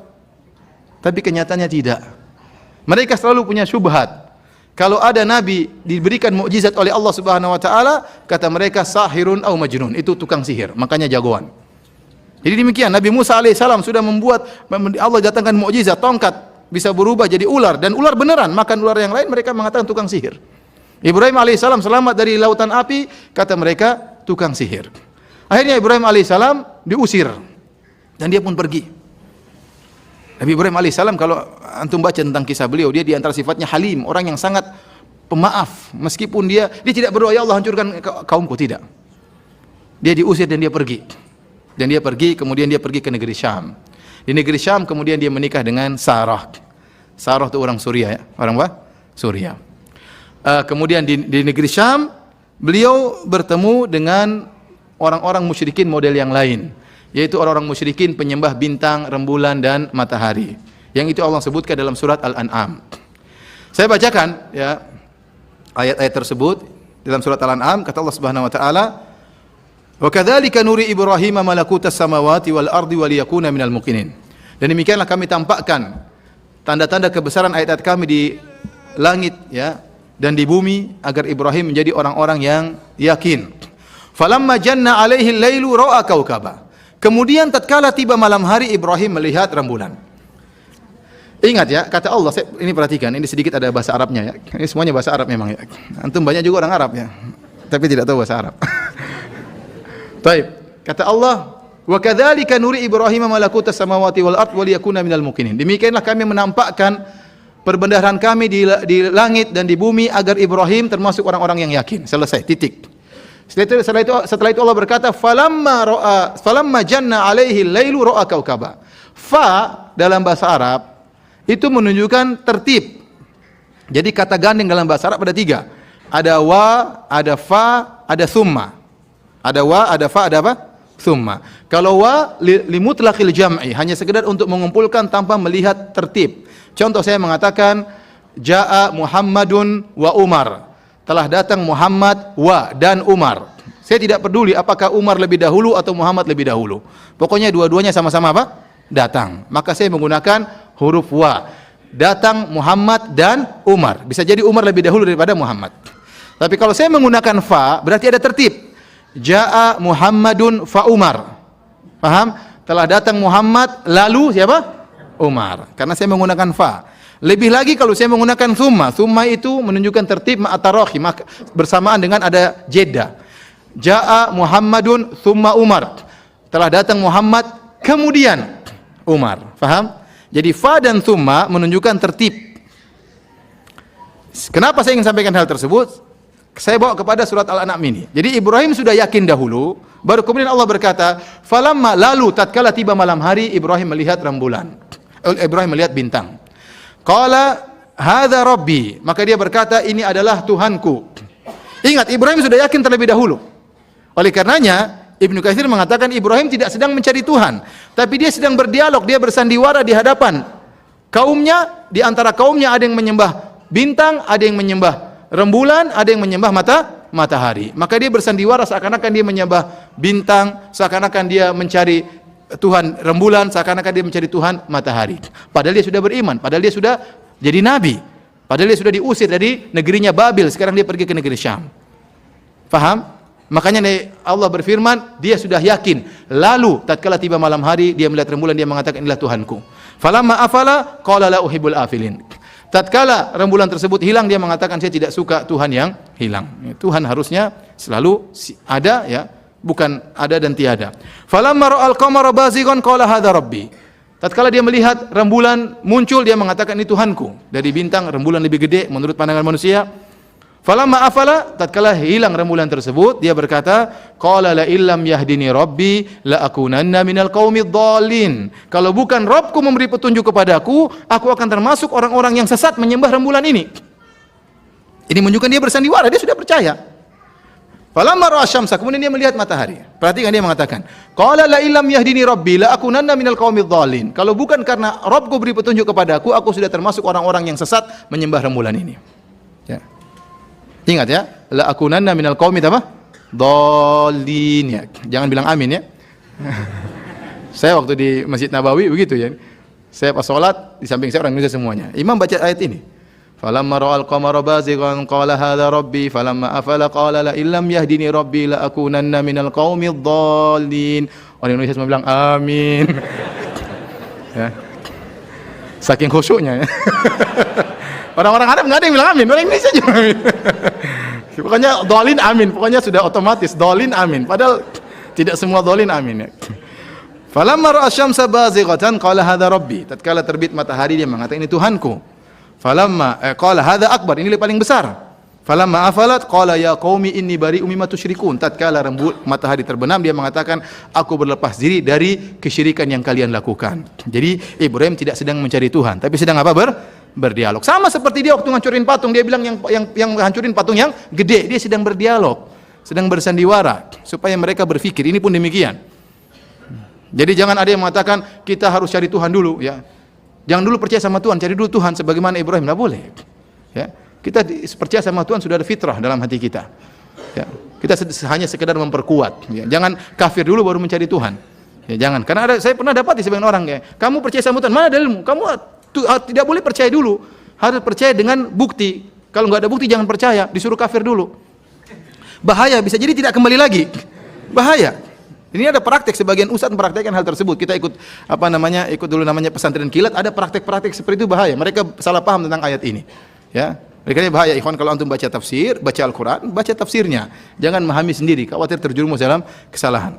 tapi kenyataannya tidak. Mereka selalu punya syubhat. Kalau ada nabi diberikan mukjizat oleh Allah Subhanahu wa taala, kata mereka sahirun au majnun, itu tukang sihir, makanya jagoan. Jadi demikian, Nabi Musa alaihissalam sudah membuat, Allah datangkan mukjizat, tongkat bisa berubah jadi ular, dan ular beneran makan ular yang lain, mereka mengatakan tukang sihir. Ibrahim alaihissalam selamat dari lautan api, kata mereka tukang sihir. Akhirnya Ibrahim alaihissalam diusir dan dia pun pergi. Nabi Ibrahim alaihissalam, kalau antum baca tentang kisah beliau, dia di antara sifatnya halim, orang yang sangat pemaaf. Meskipun dia tidak berdoa, ya Allah hancurkan kaumku, tidak. Dia diusir dan dia pergi. Dan dia pergi, kemudian dia pergi ke negeri Syam. Di negeri Syam kemudian dia menikah dengan Sarah. Sarah itu orang Suriah ya, orang apa? Suriah. Kemudian di negeri Syam beliau bertemu dengan orang-orang musyrikin model yang lain, yaitu orang-orang musyrikin penyembah bintang, rembulan dan matahari. Yang itu Allah sebutkan dalam surat Al-An'am. Saya bacakan ya ayat-ayat tersebut dalam surat Al-An'am. Kata Allah Subhanahu wa taala, "Wa kadzalika nuri Ibrahim malakutas samawati wal ardi wa liyakuna minal muqinin." Dan demikianlah kami tampakkan tanda-tanda kebesaran ayat-ayat kami di langit ya dan di bumi agar Ibrahim menjadi orang-orang yang yakin. Falamma janna alaihi al-lailu ra'a kaukaba. Kemudian tatkala tiba malam hari Ibrahim melihat rembulan. Ingat ya, kata Allah, ini perhatikan, ini sedikit ada bahasa Arabnya ya. Ini semuanya bahasa Arab memang ya. Antum banyak juga orang Arab ya, tapi tidak tahu bahasa Arab. Baik, kata Allah, wa kadzalika nuri Ibrahim malakutas samawati wal ard wa liyakuna minal muqinin. Demikianlah kami menampakkan perbendaharaan kami di langit dan di bumi agar Ibrahim termasuk orang-orang yang yakin. Selesai, titik. Setelah itu Allah berkata, falamma janna alaihi lailu ra'a kaukaba. Fa dalam bahasa Arab itu menunjukkan tertib. Jadi kata gandeng dalam bahasa Arab ada 3. Ada wa, ada fa, ada summa. Ada wa, ada fa, ada apa? Summa. Kalau wa limutlaqil jam'i, hanya sekedar untuk mengumpulkan tanpa melihat tertib. Contoh saya mengatakan jaa Muhammadun wa Umar. Telah datang Muhammad wa dan Umar. Saya tidak peduli apakah Umar lebih dahulu atau Muhammad lebih dahulu. Pokoknya dua-duanya sama-sama apa? Datang. Maka saya menggunakan huruf wa. Datang Muhammad dan Umar. Bisa jadi Umar lebih dahulu daripada Muhammad. Tapi kalau saya menggunakan fa, berarti ada tertib. Jaa Muhammadun fa Umar. Paham? Telah datang Muhammad lalu siapa? Umar. Karena saya menggunakan fa. Lebih lagi kalau saya menggunakan summa. Summa itu menunjukkan tertib ma'atarohi, bersamaan dengan ada jeda. Jaa Muhammadun summa Umar. Telah datang Muhammad kemudian Umar. Faham? Jadi fa dan summa menunjukkan tertib. Kenapa saya ingin sampaikan hal tersebut? Saya bawa kepada surat Al-An'am ini. Jadi Ibrahim sudah yakin dahulu, baru kemudian Allah berkata, falamma lalu tatkala tiba malam hari Ibrahim melihat rembulan. Ibrahim melihat bintang. Qala hadza rabbi, maka dia berkata ini adalah Tuhanku. Ingat, Ibrahim sudah yakin terlebih dahulu. Oleh karenanya Ibnu Katsir mengatakan Ibrahim tidak sedang mencari Tuhan, tapi dia sedang berdialog, dia bersandiwara di hadapan kaumnya. Di antara kaumnya ada yang menyembah bintang, ada yang menyembah rembulan, ada yang menyembah matahari. Maka dia bersandiwara seakan-akan dia menyembah bintang, seakan-akan dia mencari Tuhan rembulan, seakan-akan dia mencari Tuhan matahari. Padahal dia sudah beriman, padahal dia sudah jadi nabi, padahal dia sudah diusir dari negerinya Babil, sekarang dia pergi ke negeri Syam. Faham? Makanya Allah berfirman, dia sudah yakin. Lalu tatkala tiba malam hari, dia melihat rembulan, dia mengatakan inilah Tuhanku. Falamma afala qala la uhibbul afilin. Tatkala rembulan tersebut hilang, dia mengatakan saya tidak suka Tuhan yang hilang. Tuhan harusnya selalu ada ya, bukan ada dan tiada. Falamma ra'al qamara bazighan qala hadza rabbi. Tatkala dia melihat rembulan muncul, dia mengatakan ini Tuhanku. Dari bintang rembulan lebih gede menurut pandangan manusia. Falamma afala, tatkala hilang rembulan tersebut, dia berkata, qala la illam yahdini rabbi la akunanna minal qaumidh dhalin. Kalau bukan Rabbku memberi petunjuk kepadaku, aku akan termasuk orang-orang yang sesat menyembah rembulan ini. Ini menunjukkan dia bersandiwara, dia sudah percaya. Falamma ra'a syamsa, kemudian dia melihat matahari. Perhatikan dia mengatakan, qala la illam yahdini rabbi la akunanna minal qaumidh dhalin. Kalau bukan karena Rabbku beri petunjuk kepadaku, aku sudah termasuk orang-orang yang sesat menyembah rembulan ini. Ya. Ingat ya, la akunanna minal qaumidh apa? Dhalin ya. Jangan bilang amin ya. Saya waktu di Masjid Nabawi begitu ya. Saya pas salat, di samping saya orang Indonesia semuanya. Imam baca ayat ini. Falamma ra'al qamara bazighan qala hadza rabbi falamma afala qala la illam yahdini rabbi la akunanna minal qaumidh dhalin. Orang Indonesia semua bilang amin. Ya. Saking khusyuknya ya. Orang-orang Arab enggak ada yang bilang amin, orang Indonesia juga amin. Pokoknya dhalin amin, pokoknya sudah otomatis dhalin amin. Padahal tidak semua dhalin amin ya. Falamma ra'a syamsa bazighatan qala hadza rabbi. Tatkala terbit matahari dia mengatakan ini Tuhanku. Falamma qala hadza akbar, ini paling besar. Falamma afalat qala ya qaumi inni bari'um mimma tusyrikun. Tatkala matahari terbenam dia mengatakan aku berlepas diri dari kesyirikan yang kalian lakukan. Jadi Ibrahim tidak sedang mencari Tuhan, tapi sedang apa? Berdialog. Sama seperti dia waktu ngancurin patung, dia bilang yang hancurin patung yang gede, dia sedang berdialog, sedang bersandiwara supaya mereka berpikir. Ini pun demikian. Jadi jangan ada yang mengatakan kita harus cari Tuhan dulu, ya. Jangan dulu percaya sama Tuhan, cari dulu Tuhan sebagaimana Ibrahim. Tidak boleh. Ya. Kita percaya sama Tuhan sudah ada fitrah dalam hati kita. Ya. Kita hanya sekedar memperkuat. Ya. Jangan kafir dulu baru mencari Tuhan. Ya, jangan. Karena saya pernah dapat di sebagian orang, ya. Kamu percaya sama Tuhan, mana dalilmu? Kamu tidak boleh percaya dulu. Harus percaya dengan bukti. Kalau nggak ada bukti jangan percaya. Disuruh kafir dulu. Bahaya. Bisa jadi tidak kembali lagi. Bahaya. Ini ada praktek, sebagian ustadz mempraktekkan hal tersebut. Kita ikut ikut dulu namanya pesantren kilat, ada praktek-praktek seperti itu, bahaya. Mereka salah paham tentang ayat ini. Ya. Mereka bahaya, ikhwan, kalau antum baca tafsir, baca Al-Qur'an, baca tafsirnya. Jangan memahami sendiri, khawatir terjerumus dalam kesalahan.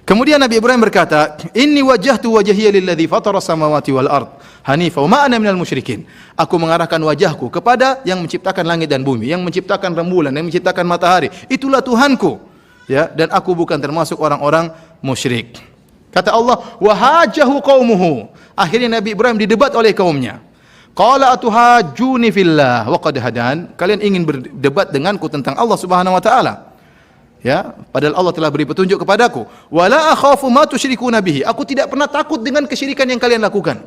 Kemudian Nabi Ibrahim berkata, "Inni wajjahtu wajhiya lilladzi fatara samawati wal ard hanifa wa ma ana minal musyrikin." Aku mengarahkan wajahku kepada yang menciptakan langit dan bumi, yang menciptakan rembulan, yang menciptakan matahari. Itulah Tuhanku. Ya, dan aku bukan termasuk orang-orang musyrik. Kata Allah, "Wa hajahu qaumuhu." Akhirnya Nabi Ibrahim didebat oleh kaumnya. Qala atuhajjuni fillah wa qad hadan. Kalian ingin berdebat denganku tentang Allah Subhanahu wa taala. Ya, padahal Allah telah beri petunjuk kepadaku. Wala akhafu ma tusyrikuna bihi. Aku tidak pernah takut dengan kesyirikan yang kalian lakukan.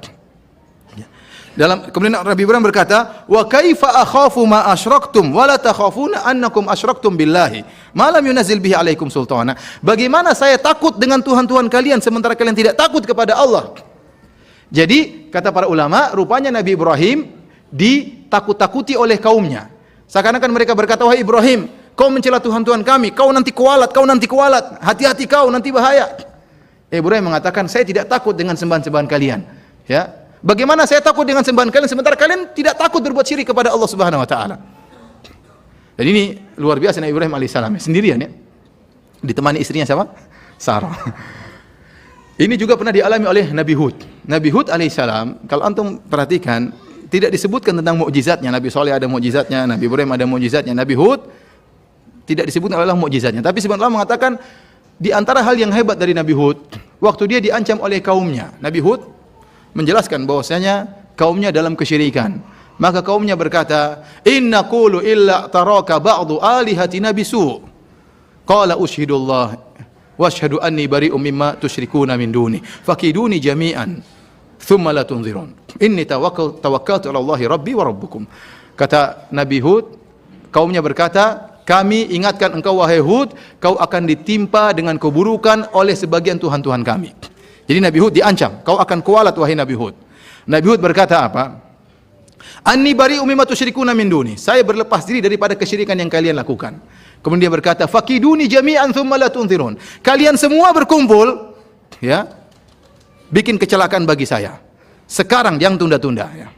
Kemudian Nabi Ibrahim berkata, "Wa kaifa akhafu ma asyraktum wa la takhafuna annakum asyraktum billahi ma lam yunzil bihi alaikum sultana." Bagaimana saya takut dengan Tuhan-tuhan kalian sementara kalian tidak takut kepada Allah? Jadi kata para ulama, rupanya Nabi Ibrahim ditakut-takuti oleh kaumnya. Seakan-akan mereka berkata, "Wahai Ibrahim, kau mencela Tuhan-Tuhan kami, kau nanti kualat, hati-hati kau, nanti bahaya." Ibrahim mengatakan, "Saya tidak takut dengan sembahan-sembahan kalian." Ya. Bagaimana saya takut dengan sembahan kalian sementara kalian tidak takut berbuat syirik kepada Allah Subhanahu wa taala? Dan ini luar biasa Nabi Ibrahim alaihissalam, sendirian, ya. Ditemani istrinya siapa? Sarah. Ini juga pernah dialami oleh Nabi Hud. Nabi Hud alaihissalam, kalau antum perhatikan, tidak disebutkan tentang mukjizatnya. Nabi Saleh ada mukjizatnya, Nabi Ibrahim ada mukjizatnya, Nabi Hud tidak disebutkan oleh mukjizatnya. Tapi sebagian ulama mengatakan di antara hal yang hebat dari Nabi Hud, waktu dia diancam oleh kaumnya, Nabi Hud menjelaskan bahwasanya kaumnya dalam kesyirikan. Maka kaumnya berkata, "Inna qulu illa taraka ba'du alihatina bisu." Qala ushhidullah wa ashhadu anni bari'um mimma tusyrikuna min duni. Fakiduni jami'an thumma la tunzirun. Inni tawakkaltu 'ala Allahi rabbi wa rabbukum. Kata Nabi Hud, kaumnya berkata, "Kami ingatkan engkau wahai Hud, kau akan ditimpa dengan keburukan oleh sebagian tuhan-tuhan kami." Jadi Nabi Hud diancam, kau akan kualat wahai Nabi Hud. Nabi Hud berkata apa? "Anni bari'um mimma tusyrikuna min duni." Saya berlepas diri daripada kesyirikan yang kalian lakukan. Kemudian dia berkata, "Fakiduni jami'an thumma la tunzirun." Kalian semua berkumpul, ya, bikin kecelakaan bagi saya. Sekarang jangan tunda-tunda, ya.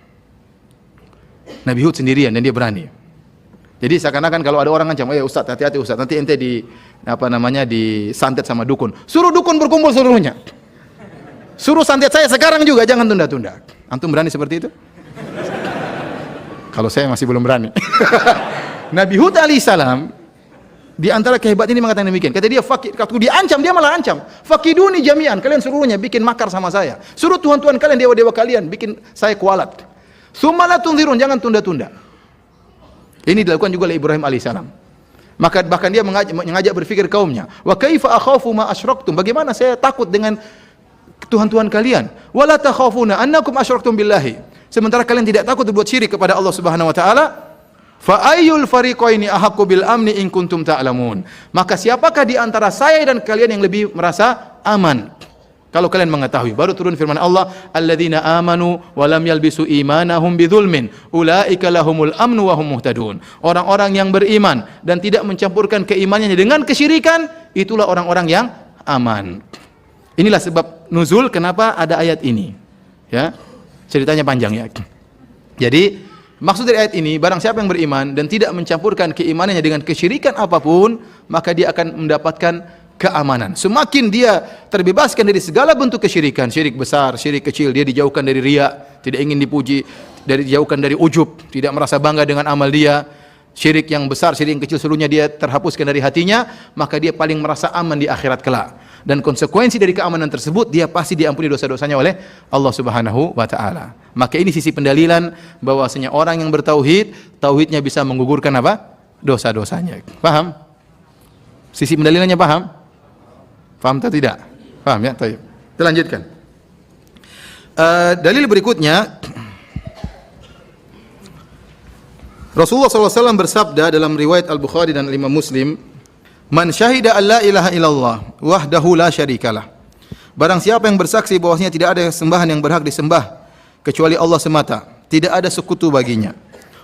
Nabi Hud sendirian dan dia berani. Jadi seakan-akan kalau ada orang ngancam, Ustaz, hati-hati Ustaz, nanti ente disantet sama dukun." Suruh dukun berkumpul seluruhnya. Suruh santet saya sekarang juga, jangan tunda-tunda. Antum berani seperti itu? Kalau saya masih belum berani. Nabi Hud alaihissalam di antara kehebatan ini mengatakan demikian. Kata dia, waktu diancam dia malah ancam. "Fakiduni jami'an." Kalian suruhnya bikin makar sama saya. Suruh tuhan-tuhan kalian, dewa-dewa kalian bikin saya kualat. "Tsumma la tunzirun." Jangan tunda-tunda. Ini dilakukan juga oleh Ibrahim alaihissalam. Maka bahkan dia mengajak berpikir kaumnya, "Wa kaifa akhafu ma asyraktum?" Bagaimana saya takut dengan Tuhan-Tuhan kalian? "Wala takhafuna annakum asyraktum billahi." Sementara kalian tidak takut berbuat syirik kepada Allah Subhanahu wa taala. "Fa ayyul fariqaini ahaqqu bil amni in kuntum ta'lamun." Maka siapakah di antara saya dan kalian yang lebih merasa aman? Kalau kalian mengetahui. Baru turun firman Allah, "Alladzina amanu wa lam yalbisu imanahum bidzulmin, ulaika lahumul amnu wa hum muhtadun." Orang-orang yang beriman dan tidak mencampurkan keimanannya dengan kesyirikan, itulah orang-orang yang aman. Inilah sebab nuzul kenapa ada ayat ini. Ya. Ceritanya panjang, ya. Jadi maksud dari ayat ini, barang siapa yang beriman dan tidak mencampurkan keimanannya dengan kesyirikan apapun, maka dia akan mendapatkan keamanan. Semakin dia terbebaskan dari segala bentuk kesyirikan, syirik besar, syirik kecil, dia dijauhkan dari riya, tidak ingin dipuji, dijauhkan dari ujub, tidak merasa bangga dengan amal dia, syirik yang besar, syirik yang kecil seluruhnya dia terhapuskan dari hatinya, maka dia paling merasa aman di akhirat kelak. Dan konsekuensi dari keamanan tersebut, dia pasti diampuni dosa-dosanya oleh Allah Subhanahu wa taala. Maka ini sisi pendalilan bahwasanya orang yang bertauhid, tauhidnya bisa menggugurkan apa? Dosa-dosanya. Paham? Sisi pendalilannya paham? Paham atau tidak? Paham ya? Baik. Kita lanjutkan. Dalil berikutnya, Rasulullah SAW bersabda dalam riwayat Al-Bukhari dan Imam Muslim, "Man syahida an la ilaha illallah wahdahu la syarikalah." Barang siapa yang bersaksi bahwasanya tidak ada sembahan yang berhak disembah kecuali Allah semata, tidak ada sekutu baginya.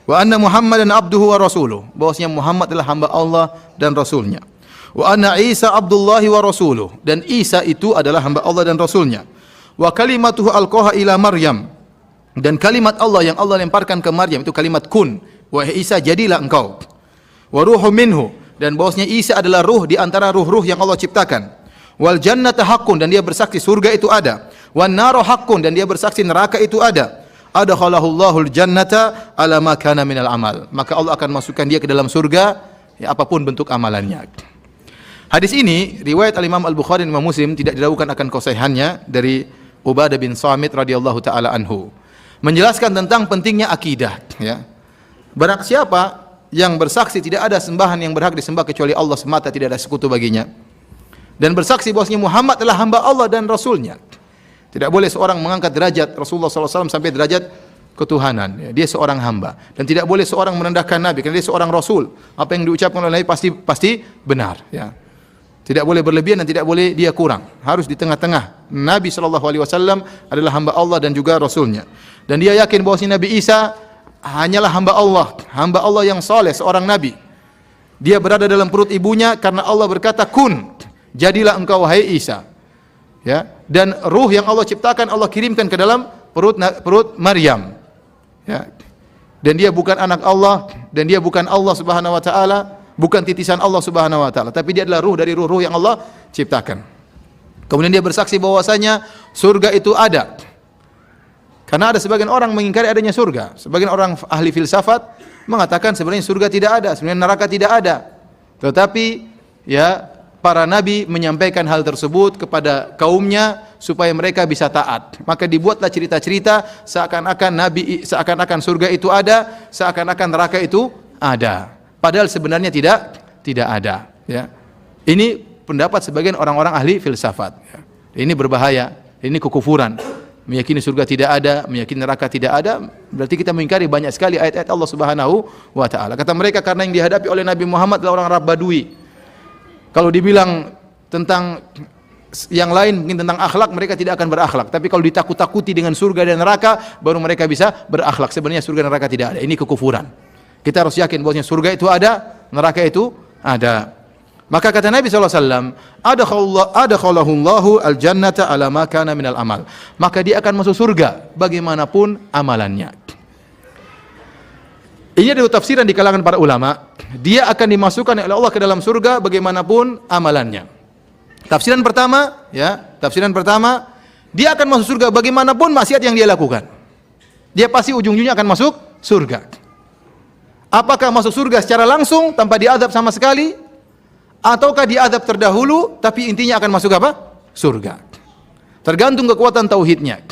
Wa anna Muhammadan abduhu wa rasuluh, bahwasanya Muhammad adalah hamba Allah dan rasulnya. Wa anna Isa abdullahi wa rasuluh, dan Isa itu adalah hamba Allah dan rasulnya. Wa kalimatuhu alqaha ila Maryam, dan kalimat Allah yang Allah lemparkan ke Maryam itu kalimat kun, wahai Isa jadilah engkau. Wa ruhum minhu, dan bahwasanya Isa adalah ruh di antara ruh-ruh yang Allah ciptakan. Wal jannata haqqun, dan dia bersaksi surga itu ada. Wan naru haqqun, dan dia bersaksi neraka itu ada. Adkhalahullahu al-jannata ala ma kana minal amal, maka Allah akan masukkan dia ke dalam surga ya, apapun bentuk amalannya. Hadis ini riwayat al-Imam Al-Bukhari dan Imam Muslim, tidak diragukan akan kesahihannya dari Ubadah bin Samit radhiyallahu taala anhu, menjelaskan tentang pentingnya akidah ya. Barang siapa yang bersaksi tidak ada sembahan yang berhak disembah kecuali Allah semata, tidak ada sekutu baginya, dan bersaksi bahwasanya Muhammad adalah hamba Allah dan rasulnya. Tidak boleh seorang mengangkat derajat Rasulullah SAW sampai derajat ketuhanan. Dia seorang hamba, dan tidak boleh seorang merendahkan Nabi karena dia seorang Rasul. Apa yang diucapkan oleh Nabi pasti benar. Ya. Tidak boleh berlebihan dan tidak boleh dia kurang. Harus di tengah-tengah. Nabi SAW adalah hamba Allah dan juga Rasulnya. Dan dia yakin bahwa Nabi Isa hanyalah hamba Allah yang soleh, seorang Nabi. Dia berada dalam perut ibunya karena Allah berkata kun, jadilah engkau wahai Isa. Ya, dan ruh yang Allah ciptakan Allah kirimkan ke dalam perut Maryam. Ya. Dan dia bukan anak Allah, dan dia bukan Allah Subhanahu wa taala, bukan titisan Allah Subhanahu wa taala, tapi dia adalah ruh dari ruh-ruh yang Allah ciptakan. Kemudian dia bersaksi bahwasanya surga itu ada. Karena ada sebagian orang mengingkari adanya surga. Sebagian orang ahli filsafat mengatakan sebenarnya surga tidak ada, sebenarnya neraka tidak ada. Tetapi ya, para nabi menyampaikan hal tersebut kepada kaumnya supaya mereka bisa taat. Maka dibuatlah cerita-cerita seakan-akan surga itu ada, seakan-akan neraka itu ada. Padahal sebenarnya tidak ada. Ya. Ini pendapat sebagian orang-orang ahli filsafat. Ya. Ini berbahaya. Ini kekufuran. Meyakini surga tidak ada, meyakini neraka tidak ada, berarti kita mengingkari banyak sekali ayat-ayat Allah Subhanahu wa taala. Kata mereka karena yang dihadapi oleh Nabi Muhammad adalah orang Arab Badui. Kalau dibilang tentang yang lain, mungkin tentang akhlak, mereka tidak akan berakhlak. Tapi kalau ditakut-takuti dengan surga dan neraka, baru mereka bisa berakhlak. Sebenarnya surga dan neraka tidak ada. Ini kekufuran. Kita harus yakin bahwa surga itu ada, neraka itu ada. Maka kata Nabi SAW, adakhalahullahu al-jannata ala ma kana minal amal. Maka dia akan masuk surga bagaimanapun amalannya. Ini adalah tafsiran di kalangan para ulama. Dia akan dimasukkan oleh Allah ke dalam surga bagaimanapun amalannya. Tafsiran pertama, dia akan masuk surga bagaimanapun maksiat yang dia lakukan. Dia pasti ujung-ujungnya akan masuk surga. Apakah masuk surga secara langsung tanpa diadab sama sekali, ataukah diadab terdahulu tapi intinya akan masuk apa? Surga. Tergantung kekuatan tauhidnya.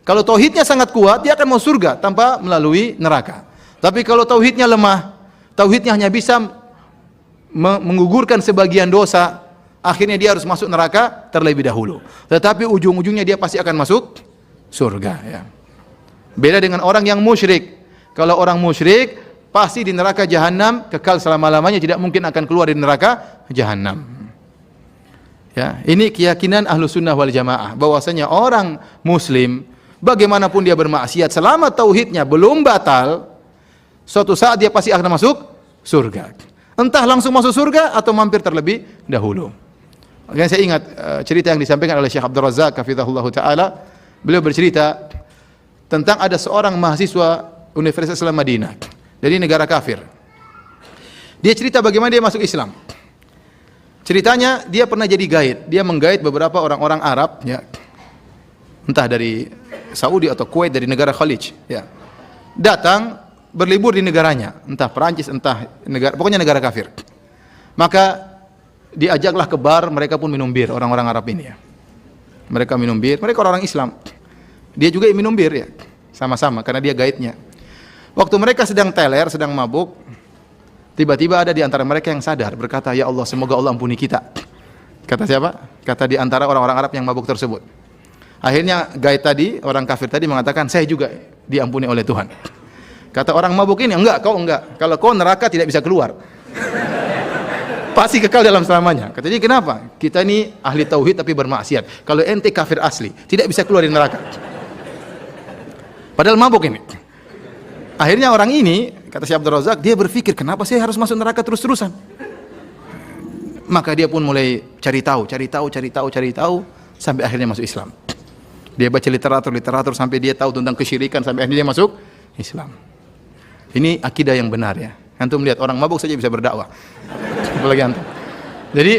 Kalau tauhidnya sangat kuat, dia akan masuk surga tanpa melalui neraka. Tapi kalau tauhidnya lemah, tauhidnya hanya bisa menggugurkan sebagian dosa, akhirnya dia harus masuk neraka terlebih dahulu. Tetapi ujung-ujungnya dia pasti akan masuk surga. Ya. Beda dengan orang yang musyrik. Kalau orang musyrik pasti di neraka jahanam kekal selama-lamanya, tidak mungkin akan keluar dari neraka jahanam. Ya, ini keyakinan Ahlus Sunnah wal Jamaah bahwasanya orang muslim bagaimanapun dia bermaksiat selama tauhidnya belum batal, suatu saat dia pasti akan masuk surga. Entah langsung masuk surga atau mampir terlebih dahulu. Makanya saya ingat cerita yang disampaikan oleh Syekh Abdul Razak hafizahullah taala. Beliau bercerita tentang ada seorang mahasiswa Universitas Islam Madinah dari negara kafir. Dia cerita bagaimana dia masuk Islam. Ceritanya dia pernah jadi guide. Dia menggait beberapa orang-orang Arab, ya, entah dari Saudi atau Kuwait, dari negara Khalij. Ya. Datang berlibur di negaranya, entah Perancis, entah pokoknya negara kafir. Maka diajaklah ke bar, mereka pun minum bir, orang-orang Arab ini ya. Mereka minum bir, mereka orang Islam. Dia juga minum bir ya, sama-sama karena dia guide-nya. Waktu mereka sedang teler, sedang mabuk, tiba-tiba ada di antara mereka yang sadar, berkata, "Ya Allah, semoga Allah ampuni kita." Kata siapa? Kata di antara orang-orang Arab yang mabuk tersebut. Akhirnya guide tadi, orang kafir tadi mengatakan, "Saya juga diampuni oleh Tuhan." Kata orang mabuk ini, "Enggak, kau enggak. Kalau kau neraka tidak bisa keluar. Pasti kekal dalam selamanya." Kata dia, "Kenapa? Kita ini ahli tauhid tapi bermaksiat. Kalau ente kafir asli, tidak bisa keluar dari neraka." Padahal mabuk ini. Akhirnya orang ini, kata Syekh Abdul Razak, dia berpikir, kenapa saya harus masuk neraka terus-terusan? Maka dia pun mulai cari tahu, sampai akhirnya masuk Islam. Dia baca literatur sampai dia tahu tentang kesyirikan, sampai akhirnya dia masuk Islam. Ini akidah yang benar ya. Antum melihat orang mabuk saja bisa berdakwah. Apalagi antum. Jadi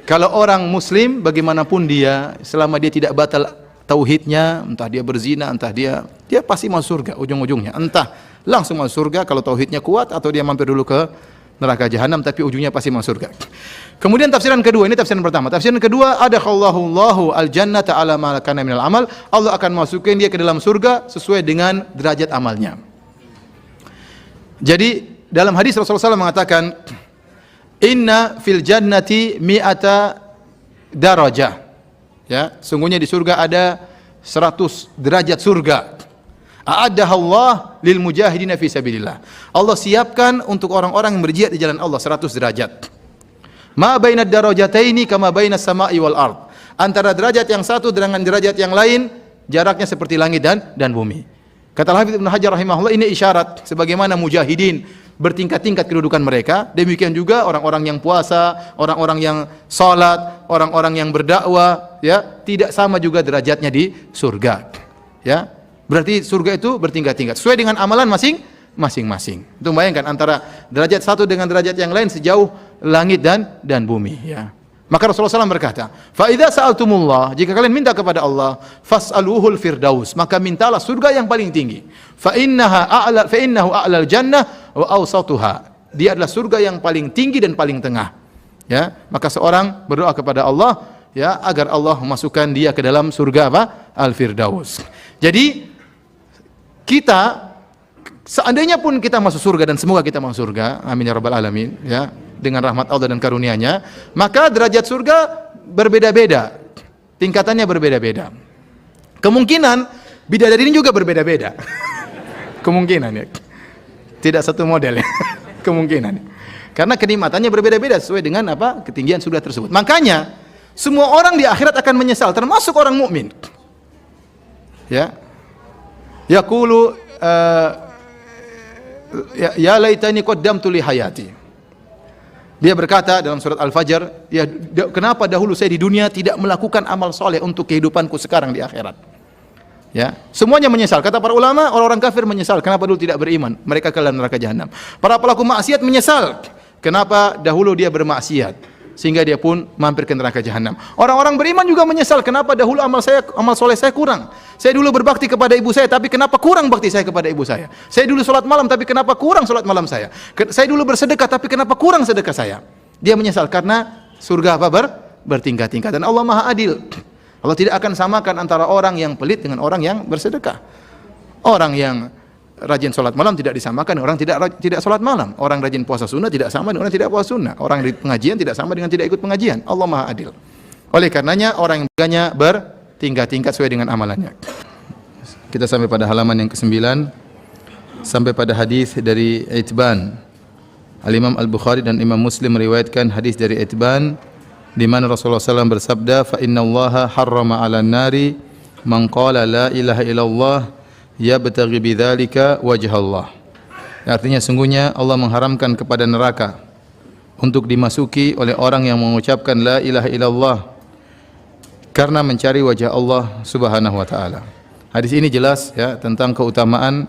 kalau orang muslim bagaimanapun dia, selama dia tidak batal tauhidnya, entah dia berzina, entah dia pasti masuk surga ujung-ujungnya. Entah langsung masuk surga kalau tauhidnya kuat, atau dia mampir dulu ke neraka jahanam, tapi ujungnya pasti masuk surga. Kemudian tafsiran kedua, ini tafsiran pertama. Tafsiran kedua, adakhallahu al-jannata ala ma kana minal amal. Allah akan masukin dia ke dalam surga sesuai dengan derajat amalnya. Jadi dalam hadis Rasulullah SAW mengatakan, "Inna fil jannati mi'ata darajah." Ya, sungguhnya di surga ada 100 derajat surga. A'addaha Allah lil mujahidina fi sabilillah. Allah siapkan untuk orang-orang yang berjihad di jalan Allah 100 derajat. Ma bainad darajataini kama bainas sama'i wal ard. Antara derajat yang satu dengan derajat yang lain jaraknya seperti langit dan bumi. Kata Al-Hafidz Ibnu Hajar rahimahullah, ini isyarat sebagaimana mujahidin bertingkat-tingkat kedudukan mereka, demikian juga orang-orang yang puasa, orang-orang yang salat, orang-orang yang berdakwah, ya, tidak sama juga derajatnya di surga. Ya. Berarti surga itu bertingkat-tingkat sesuai dengan amalan masing-masing. Itu bayangkan antara derajat satu dengan derajat yang lain sejauh langit dan bumi, ya. Maka Rasulullah SAW berkata, "Fa idza sa'altumullah, jika kalian minta kepada Allah, fas'aluhul firdaus, maka mintalah surga yang paling tinggi. Fa innahu a'lal jannah wa awsatuha." Dia adalah surga yang paling tinggi dan paling tengah. Ya, maka seorang berdoa kepada Allah, ya, agar Allah memasukkan dia ke dalam surga apa? Al-Firdaus. Jadi kita seandainya pun kita masuk surga, dan semoga kita masuk surga, amin ya rabbal alamin, ya, dengan rahmat Allah dan karunia-Nya, maka derajat surga berbeda-beda, tingkatannya berbeda-beda. Kemungkinan bidadari ini juga berbeda-beda. Kemungkinan ya. Tidak satu model ya. Kemungkinan. Karena kenikmatannya berbeda-beda sesuai dengan apa? Ketinggian surga tersebut. Makanya semua orang di akhirat akan menyesal, termasuk orang mukmin. Ya. Yaqulu ya laitani qaddamtu li hayati. Dia berkata dalam surat Al-Fajr, ya, kenapa dahulu saya di dunia tidak melakukan amal soleh untuk kehidupanku sekarang di akhirat. Ya, semuanya menyesal. Kata para ulama, orang-orang kafir menyesal kenapa dulu tidak beriman, mereka ke dalam neraka jahanam. Para pelaku maksiat menyesal kenapa dahulu dia bermaksiat sehingga dia pun mampir ke neraka jahanam. Orang-orang beriman juga menyesal kenapa dahulu amal soleh saya kurang. Saya dulu berbakti kepada ibu saya, tapi kenapa kurang bakti saya kepada ibu saya? Saya dulu sholat malam, tapi kenapa kurang sholat malam saya? Saya dulu bersedekah, tapi kenapa kurang sedekah saya? Dia menyesal karena surga apa? Bertingkat-tingkat. Dan Allah Maha Adil. Allah tidak akan samakan antara orang yang pelit dengan orang yang bersedekah. Orang yang rajin sholat malam tidak disamakan orang tidak sholat malam. Orang rajin puasa sunnah tidak sama dengan orang tidak puasa sunnah. Orang di pengajian tidak sama dengan tidak ikut pengajian. Allah Maha Adil. Oleh karenanya orang yang berganya bertingkat-tingkat sesuai dengan amalannya. Kita sampai pada halaman yang ke-9, sampai pada hadis dari Itban. Al-Imam Al-Bukhari dan Imam Muslim meriwayatkan hadis dari Itban di mana Rasulullah SAW bersabda, "Fa innallaha harrama 'alan nari man qala la ilaha illallah yabtaghi bidzalika wajha Allah." Artinya sungguhnya Allah mengharamkan kepada neraka untuk dimasuki oleh orang yang mengucapkan la ilaha illallah karena mencari wajah Allah Subhanahu wa taala. Hadis ini jelas ya tentang keutamaan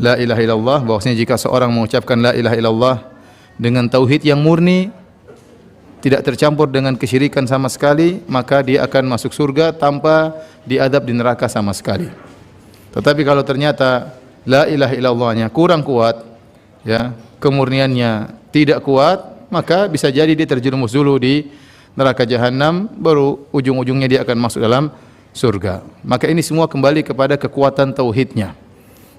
la ilaha illallah, bahwasanya jika seorang mengucapkan la ilaha illallah dengan tauhid yang murni, tidak tercampur dengan kesyirikan sama sekali, maka dia akan masuk surga tanpa diadab di neraka sama sekali. Tetapi kalau ternyata la ilaha illallahnya kurang kuat, ya, kemurniannya tidak kuat, maka bisa jadi dia terjerumus dulu di neraka jahanam, baru ujung-ujungnya dia akan masuk dalam surga. Maka ini semua kembali kepada kekuatan tauhidnya.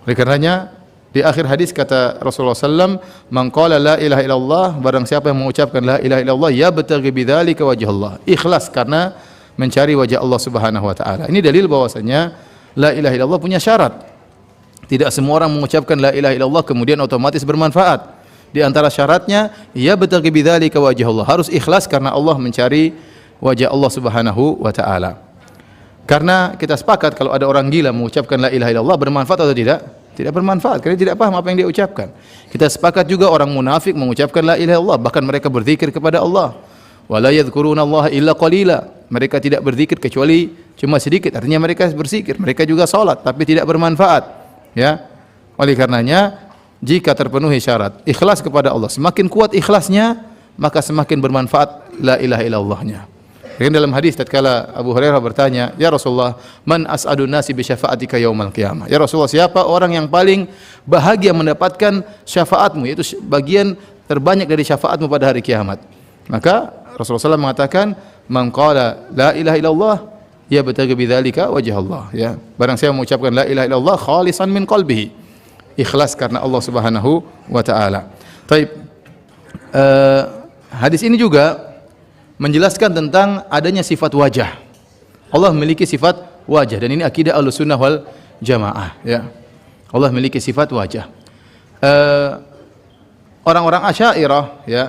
Oleh karenanya di akhir hadis kata Rasulullah SAW, "Man qala la ilaha illallah," barang siapa yang mengucapkan la ilaha illallah, yabtaghi bidzalika wajh Allah, ikhlas karena mencari wajah Allah Subhanahu wa taala. Ini dalil bahwasanya la ilaha illallah punya syarat. Tidak semua orang mengucapkan la ilaha illallah kemudian otomatis bermanfaat. Di antara syaratnya, yabtaghi bidzalika wajh Allah, harus ikhlas karena Allah mencari wajah Allah Subhanahu wa taala. Karena kita sepakat kalau ada orang gila mengucapkan la ilaha illallah, bermanfaat atau tidak? Tidak bermanfaat, karena tidak paham apa yang dia ucapkan. Kita sepakat juga orang munafik mengucapkan la ilaha illallah, bahkan mereka berzikir kepada Allah. Wala yadhkurunallaha illa qalila. Mereka tidak berzikir kecuali cuma sedikit. Artinya mereka berzikir, mereka juga salat tapi tidak bermanfaat. Ya. Oleh karenanya jika terpenuhi syarat ikhlas kepada Allah, semakin kuat ikhlasnya, maka semakin bermanfaat la ilaha illallahnya. Dan dalam hadis tatkala Abu Hurairah bertanya, "Ya Rasulullah, man as'adun nasi bi syafaatika yaumal qiyamah?" Ya Rasulullah, siapa orang yang paling bahagia mendapatkan syafaatmu, yaitu bagian terbanyak dari syafaatmu pada hari kiamat? Maka Rasulullah SAW mengatakan, "Man qala la ilaha illallah yabtaghi bidzalika wajh Allah." Ya, barang siapa mengucapkan la ilaha illallah khalisan min qalbihi, ikhlas karena Allah Subhanahu wa taala. Taib. Hadis ini juga menjelaskan tentang adanya sifat wajah. Allah memiliki sifat wajah dan ini akidah Ahlussunnah wal Jamaah, ya. Allah memiliki sifat wajah. Orang-orang Asy'ariyah, ya,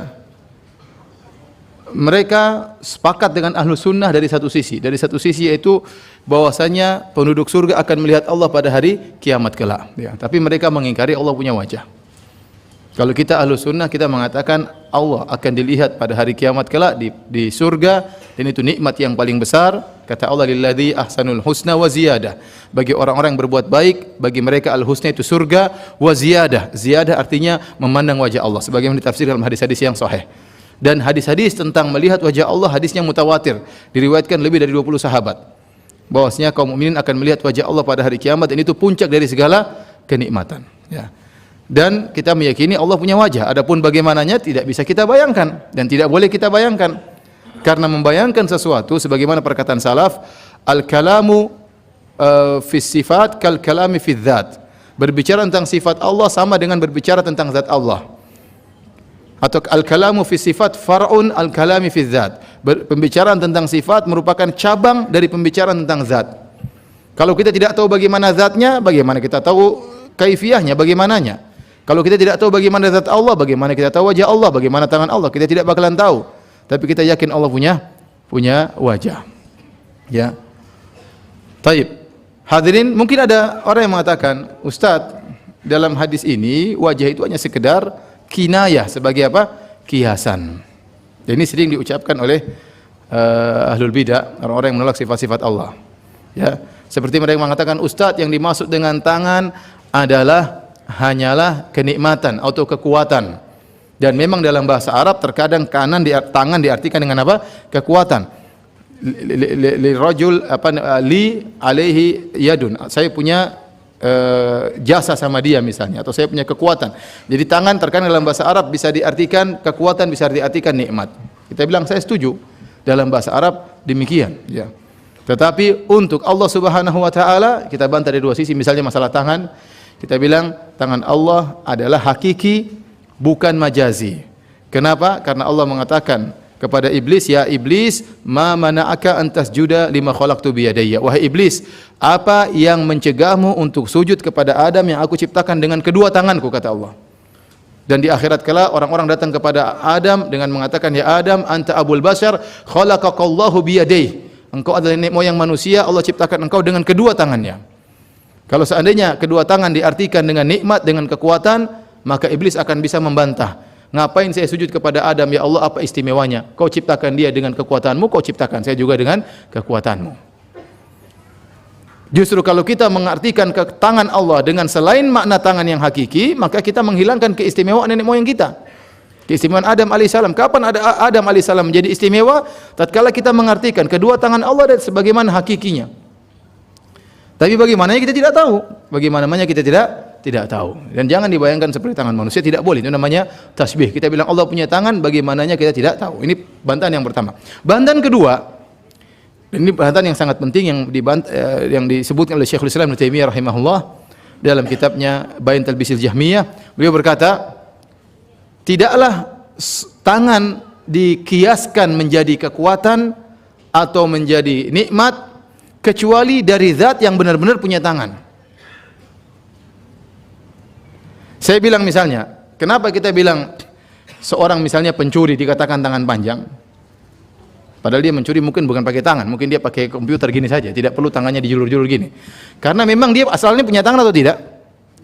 mereka sepakat dengan Ahlussunnah dari satu sisi. Dari satu sisi yaitu bahwasanya penduduk surga akan melihat Allah pada hari kiamat kelak, ya. Tapi mereka mengingkari Allah punya wajah. Kalau kita Ahlussunnah, kita mengatakan Allah akan dilihat pada hari kiamat kelak di surga, dan itu nikmat yang paling besar. Kata Allah, "Lilladzi ahsanul husna wa ziyadah." Bagi orang-orang yang berbuat baik, bagi mereka al-husna itu surga, wa ziyadah. Ziyadah artinya memandang wajah Allah, sebagaimana ditafsir dalam hadis-hadis yang sahih. Dan hadis-hadis tentang melihat wajah Allah, hadisnya mutawatir, diriwayatkan lebih dari 20 sahabat. Bahwasanya kaum mukminin akan melihat wajah Allah pada hari kiamat, dan itu puncak dari segala kenikmatan, ya. Dan kita meyakini Allah punya wajah. Adapun bagaimananya tidak bisa kita bayangkan dan tidak boleh kita bayangkan. Karena membayangkan sesuatu sebagaimana perkataan salaf, al-kalamu fi sifat kal kalami fi dzat. Berbicara tentang sifat Allah sama dengan berbicara tentang zat Allah. Atau al-kalamu fi sifat far'un al-kalami fi dzat. Pembicaraan tentang sifat merupakan cabang dari pembicaraan tentang zat. Kalau kita tidak tahu bagaimana zatnya, bagaimana kita tahu kaifiyahnya, bagaimananya? Kalau kita tidak tahu bagaimana zat Allah, bagaimana kita tahu wajah Allah, bagaimana tangan Allah? Kita tidak bakalan tahu. Tapi kita yakin Allah punya wajah. Ya. Taib. Hadirin, mungkin ada orang yang mengatakan, "Ustaz, dalam hadis ini wajah itu hanya sekedar kinayah, sebagai apa? Kiasan." Dan ini sering diucapkan oleh ahlul bidah, orang-orang yang menolak sifat-sifat Allah. Ya. Seperti mereka mengatakan, "Ustaz, yang dimaksud dengan tangan adalah hanyalah kenikmatan atau kekuatan." Dan memang dalam bahasa Arab terkadang tangan diartikan dengan apa? Kekuatan. Rajul li alaihi yadun. Saya punya jasa sama dia misalnya, atau saya punya kekuatan. Jadi tangan terkadang dalam bahasa Arab bisa diartikan kekuatan, bisa diartikan nikmat. Kita bilang saya setuju. Dalam bahasa Arab demikian, ya. Tetapi untuk Allah Subhanahu wa taala kita bantah dari dua sisi. Misalnya masalah tangan, kita bilang tangan Allah adalah hakiki, bukan majazi. Kenapa? Karena Allah mengatakan kepada iblis, "Ya iblis, ma mana'aka an tasjuda lima khalaqtu bi yadayya." Wahai iblis, apa yang mencegahmu untuk sujud kepada Adam yang aku ciptakan dengan kedua tanganku, kata Allah. Dan di akhirat kala orang-orang datang kepada Adam dengan mengatakan, "Ya Adam, anta abul bashar, khalaqakallahu bi yadayhi." Engkau adalah nenek moyang manusia, Allah ciptakan engkau dengan kedua tangannya. Kalau seandainya kedua tangan diartikan dengan nikmat, dengan kekuatan, maka iblis akan bisa membantah. Ngapain saya sujud kepada Adam, ya Allah, apa istimewanya? Kau ciptakan dia dengan kekuatanmu, kau ciptakan saya juga dengan kekuatanmu. Justru kalau kita mengartikan ke tangan Allah dengan selain makna tangan yang hakiki, maka kita menghilangkan keistimewaan nenek moyang kita. Keistimewaan Adam alaihissalam. Kapan ada Adam alaihissalam menjadi istimewa? Tatkala kita mengartikan kedua tangan Allah dan sebagaimana hakikinya. Tapi bagaimananya kita tidak tahu. Bagaimananya kita tidak tahu. Dan jangan dibayangkan seperti tangan manusia, tidak boleh. Itu namanya tasbih. Kita bilang Allah punya tangan, bagaimananya kita tidak tahu. Ini bantahan yang pertama. Bantahan kedua, ini bantahan yang sangat penting yang disebutkan oleh Syekhul Islam Ibnu Taimiyah rahimahullah dalam kitabnya Bayan Talbisil Jahmiyah. Beliau berkata, tidaklah tangan dikiaskan menjadi kekuatan atau menjadi nikmat kecuali dari zat yang benar-benar punya tangan. Saya bilang misalnya, kenapa kita bilang seorang misalnya pencuri dikatakan tangan panjang? Padahal dia mencuri mungkin bukan pakai tangan, mungkin dia pakai komputer gini saja, tidak perlu tangannya dijulur-julur gini. Karena memang dia asalnya punya tangan atau tidak?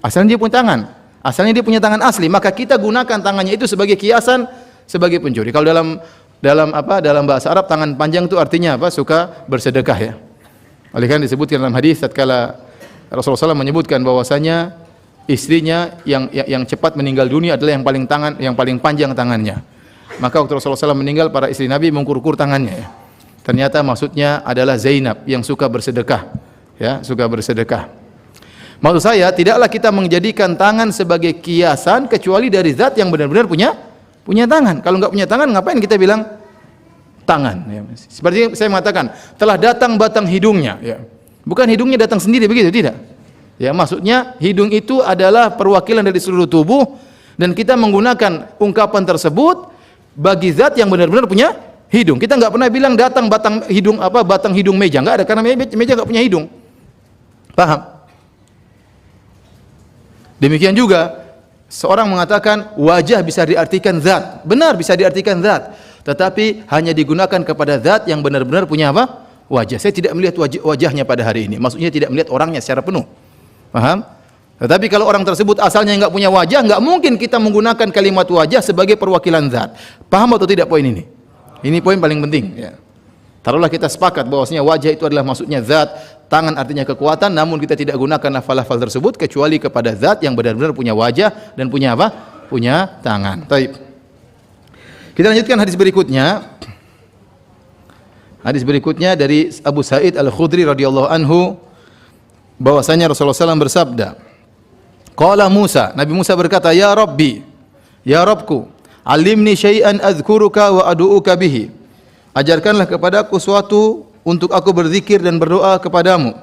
Asalnya dia punya tangan. Asalnya dia punya tangan asli, maka kita gunakan tangannya itu sebagai kiasan sebagai pencuri. Kalau dalam bahasa Arab tangan panjang itu artinya apa? Suka bersedekah ya. Oleh karena disebutkan dalam hadis tatkala Rasulullah SAW menyebutkan bahwasanya istrinya yang cepat meninggal dunia adalah yang paling panjang tangannya. Maka waktu Rasulullah SAW meninggal, para istri Nabi mengkur-kur tangannya. Ya. Ternyata maksudnya adalah Zainab yang suka bersedekah, ya, suka bersedekah. Maksud saya, tidaklah kita menjadikan tangan sebagai kiasan kecuali dari zat yang benar-benar punya tangan. Kalau enggak punya tangan, ngapain kita bilang tangan? Ya. Seperti saya mengatakan, telah datang batang hidungnya. Ya. Bukan hidungnya datang sendiri begitu, tidak. Ya, maksudnya hidung itu adalah perwakilan dari seluruh tubuh dan kita menggunakan ungkapan tersebut bagi zat yang benar-benar punya hidung. Kita enggak pernah bilang datang batang hidung meja, enggak ada, karena meja enggak punya hidung. Paham? Demikian juga seorang mengatakan wajah bisa diartikan zat. Benar, bisa diartikan zat, tetapi hanya digunakan kepada zat yang benar-benar punya apa? Wajah. Saya tidak melihat wajahnya pada hari ini. Maksudnya tidak melihat orangnya secara penuh. Paham? Tetapi kalau orang tersebut asalnya enggak punya wajah, enggak mungkin kita menggunakan kalimat wajah sebagai perwakilan zat. Paham atau tidak poin ini? Ini poin paling penting. Ya. Taruhlah kita sepakat bahwasanya wajah itu adalah maksudnya zat, tangan artinya kekuatan, namun kita tidak gunakan lafal-lafal tersebut kecuali kepada zat yang benar-benar punya wajah dan punya apa? Punya tangan. Baik. Kita lanjutkan hadis berikutnya. Hadis berikutnya dari Abu Sa'id Al-Khudri radhiyallahu anhu, bahwasanya Rasulullah SAW bersabda, qala Musa, Nabi Musa berkata, ya Rabbi, ya Rabbku, alimni syai'an adhkuruka wa adu'uka bihi. Ajarkanlah kepadaku suatu untuk aku berzikir dan berdoa kepadamu.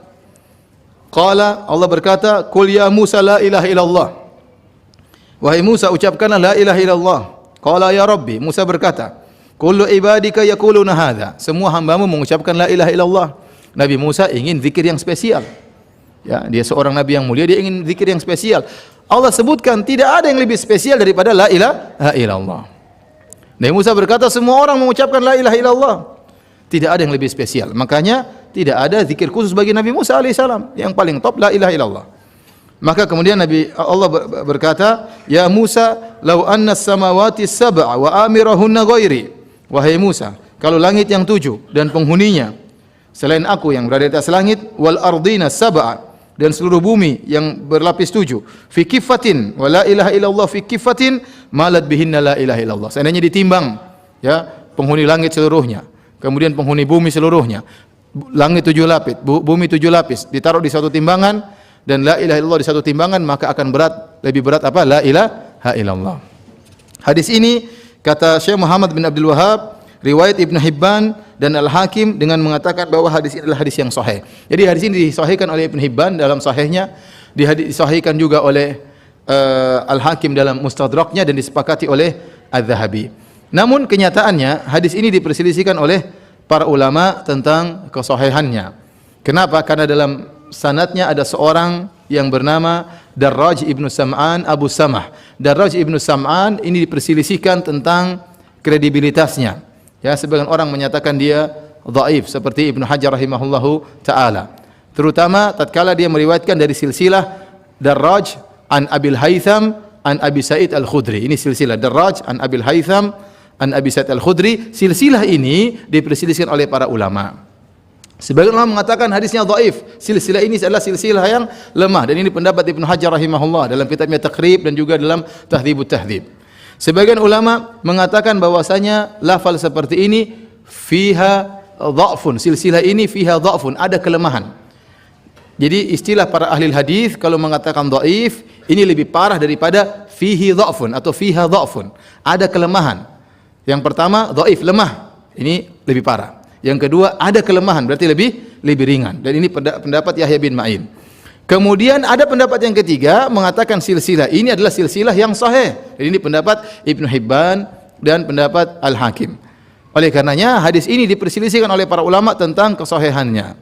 Qala, Allah berkata, qul ya Musa la ilaha illallah. Wahai Musa, ucapkanlah la ilaha illallah. Qala ya Rabbi, Musa berkata, kullu ibadika yaquluna hadza. Semua hambamu mengucapkan la ilaha illallah. Nabi Musa ingin zikir yang spesial. Ya, dia seorang nabi yang mulia, dia ingin zikir yang spesial. Allah sebutkan tidak ada yang lebih spesial daripada la ilaha illallah. Nabi Musa berkata semua orang mengucapkan la ilaha illallah. Tidak ada yang lebih spesial. Makanya tidak ada zikir khusus bagi Nabi Musa alaihissalam. Yang paling top la ilaha illallah. Maka kemudian Allah berkata, ya Musa, lau anna samawati sab'a wa amirahunna ghairi. Wahai Musa, kalau langit yang 7 dan penghuninya selain aku yang berada di atas langit, wal ardina sab'a, dan seluruh bumi yang berlapis 7, fi kifatin wa la ilaha illallah fi kifatin malat bihinna la ilaha illallah. Seandainya ditimbang ya penghuni langit seluruhnya, kemudian penghuni bumi seluruhnya, langit 7 lapis, bumi 7 lapis, ditaruh di satu timbangan dan la ilaha illallah di satu timbangan, maka akan lebih berat apa? La ilaha illallah. Hadis ini kata Syekh Muhammad bin Abdul Wahhab, riwayat Ibnu Hibban dan Al-Hakim dengan mengatakan bahwa hadis ini adalah hadis yang sahih. Jadi hadis ini disahihkan oleh Ibnu Hibban dalam sahihnya, disahihkan juga oleh Al-Hakim dalam Mustadraknya dan disepakati oleh Az-Zahabi. Namun kenyataannya hadis ini diperselisihkan oleh para ulama tentang kesahihannya. Kenapa? Karena dalam sanadnya ada seorang yang bernama Darraj ibnu Sam'an Abu Samah. Darraj ibnu Sam'an ini diperselisihkan tentang kredibilitasnya. Ya, sebagian orang menyatakan dia dhaif seperti Ibnu Hajar rahimahullahu taala. Terutama tatkala dia meriwayatkan dari silsilah Darraj an Abil Haytham an Abi Sa'id Al-Khudri. Ini silsilah Darraj an Abil Haytham an Abi Sa'id Al-Khudri. Silsilah ini diperselisihkan oleh para ulama. Sebagian ulama mengatakan hadisnya dhaif. Silsilah ini adalah silsilah yang lemah dan ini pendapat Ibnu Hajar rahimahullah dalam kitabnya Taqrib dan juga dalam Tahdhibut Tahdhib. Sebagian ulama mengatakan bahwasanya lafal seperti ini fiha dha'fun, silsilah ini fiha dha'fun, ada kelemahan. Jadi istilah para ahli hadis kalau mengatakan dhaif Ini lebih parah daripada fihi dha'fun atau fiha dha'fun. Ada kelemahan. Yang pertama, dhaif, lemah. Ini lebih parah. Yang kedua, ada kelemahan, berarti lebih ringan. Dan ini pendapat Yahya bin Ma'in. Kemudian ada pendapat yang ketiga mengatakan silsilah ini adalah silsilah yang sahih. Dan ini pendapat Ibnu Hibban dan pendapat Al-Hakim. Oleh karenanya hadis ini diperselisihkan oleh para ulama tentang kesahihannya.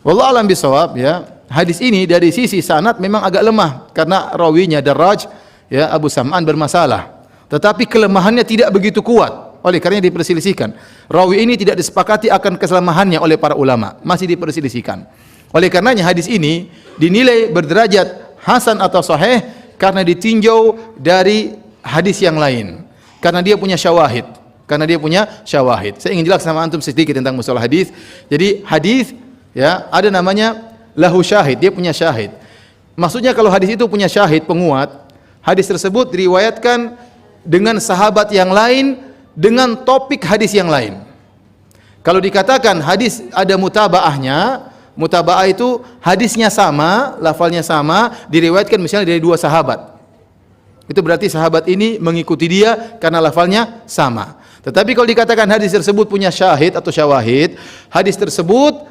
Wallahu a'lam bishawab, ya. Hadis ini dari sisi sanad memang agak lemah karena rawinya Darraj, ya, Abu Sam'an bermasalah. Tetapi kelemahannya tidak begitu kuat. Oleh karenanya diperselisihkan. Rawi ini tidak disepakati akan keselamahannya oleh para ulama, masih diperselisihkan. Oleh karenanya hadis ini dinilai berderajat hasan atau sahih karena ditinjau dari hadis yang lain. Karena dia punya syawahid. Saya ingin jelaskan sama antum sedikit tentang masalah hadis. Jadi hadis, ya, ada namanya lahu syahid, dia punya syahid. Maksudnya kalau hadis itu punya syahid penguat, hadis tersebut diriwayatkan dengan sahabat yang lain dengan topik hadis yang lain. Kalau dikatakan hadis ada mutabaahnya, mutabaah itu hadisnya sama, lafalnya sama, diriwayatkan misalnya dari dua sahabat. Itu berarti sahabat ini mengikuti dia karena lafalnya sama. Tetapi kalau dikatakan hadis tersebut punya syahid atau syawahid, hadis tersebut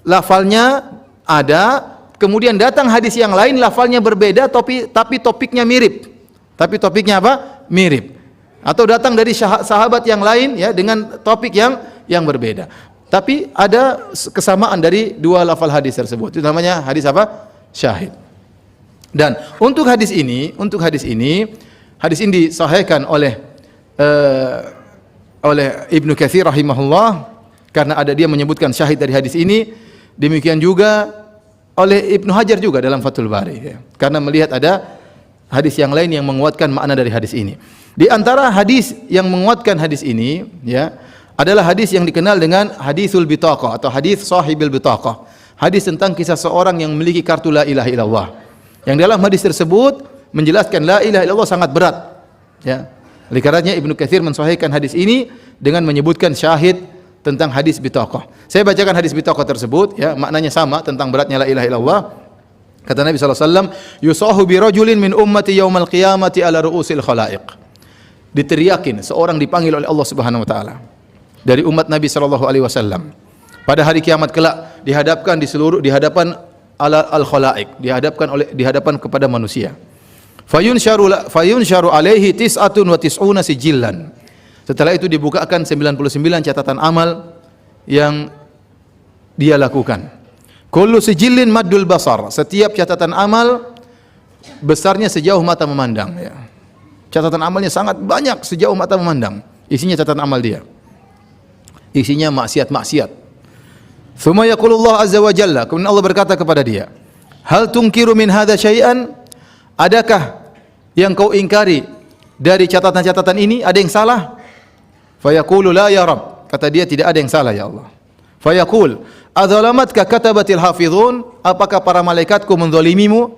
lafalnya ada, kemudian datang hadis yang lain lafalnya berbeda tapi topiknya mirip. Tapi topiknya apa? Mirip. Atau datang dari sahabat yang lain, ya, dengan topik yang berbeda. Tapi ada kesamaan dari dua lafal hadis tersebut. Itu namanya hadis apa? Syahid. Dan untuk hadis ini disahihkan oleh Ibnu Katsir rahimahullah karena ada dia menyebutkan syahid dari hadis ini. Demikian juga oleh Ibnu Hajar juga dalam Fathul Bari, ya. Karena melihat ada hadis yang lain yang menguatkan makna dari hadis ini. Di antara hadis yang menguatkan hadis ini, ya, adalah hadis yang dikenal dengan hadisul bitaqah atau hadis sahibil bitaqah. Hadis tentang kisah seorang yang memiliki kartu la ilaha illallah. Yang dalam hadis tersebut menjelaskan la ilaha illallah sangat berat, ya. Oleh karenanya Ibnu Katsir mensahihkan hadis ini dengan menyebutkan syahid tentang hadis bitaqah. Saya bacakan hadis bitaqah tersebut, ya, maknanya sama tentang beratnya la ilaha illallah. Kata Nabi sallallahu alaihi wasallam, yusahu bi rajulin min ummati yaumal qiyamati ala ru'usil khalaiq. Diteriakin seorang dipanggil oleh Allah Subhanahu wa taala dari umat Nabi sallallahu alaihi wasallam. Pada hari kiamat kelak dihadapkan di hadapan al khalaiq, di hadapan kepada manusia. Fayunsharu alaihi tis'atun wa tis'una sijillan. Setelah itu dibukakan 99 catatan amal yang dia lakukan. Kullu sijillin maddul basar. Setiap catatan amal besarnya sejauh mata memandang, ya. Catatan amalnya sangat banyak sejauh mata memandang. Isinya catatan amal dia. Isinya maksiat-maksiat. Tsumma yaqulullah azza wa jalla, kemudian Allah berkata kepada dia, "Hal tunkiru min hadza syai'an?" Adakah yang kau ingkari dari catatan-catatan ini? Ada yang salah? Fayaqulu la ya Rabb. Kata dia, tidak ada yang salah ya Allah. Fayaqul, "Adzalamatka katabatil hafizun?" Apakah para malaikatku menzalimimu?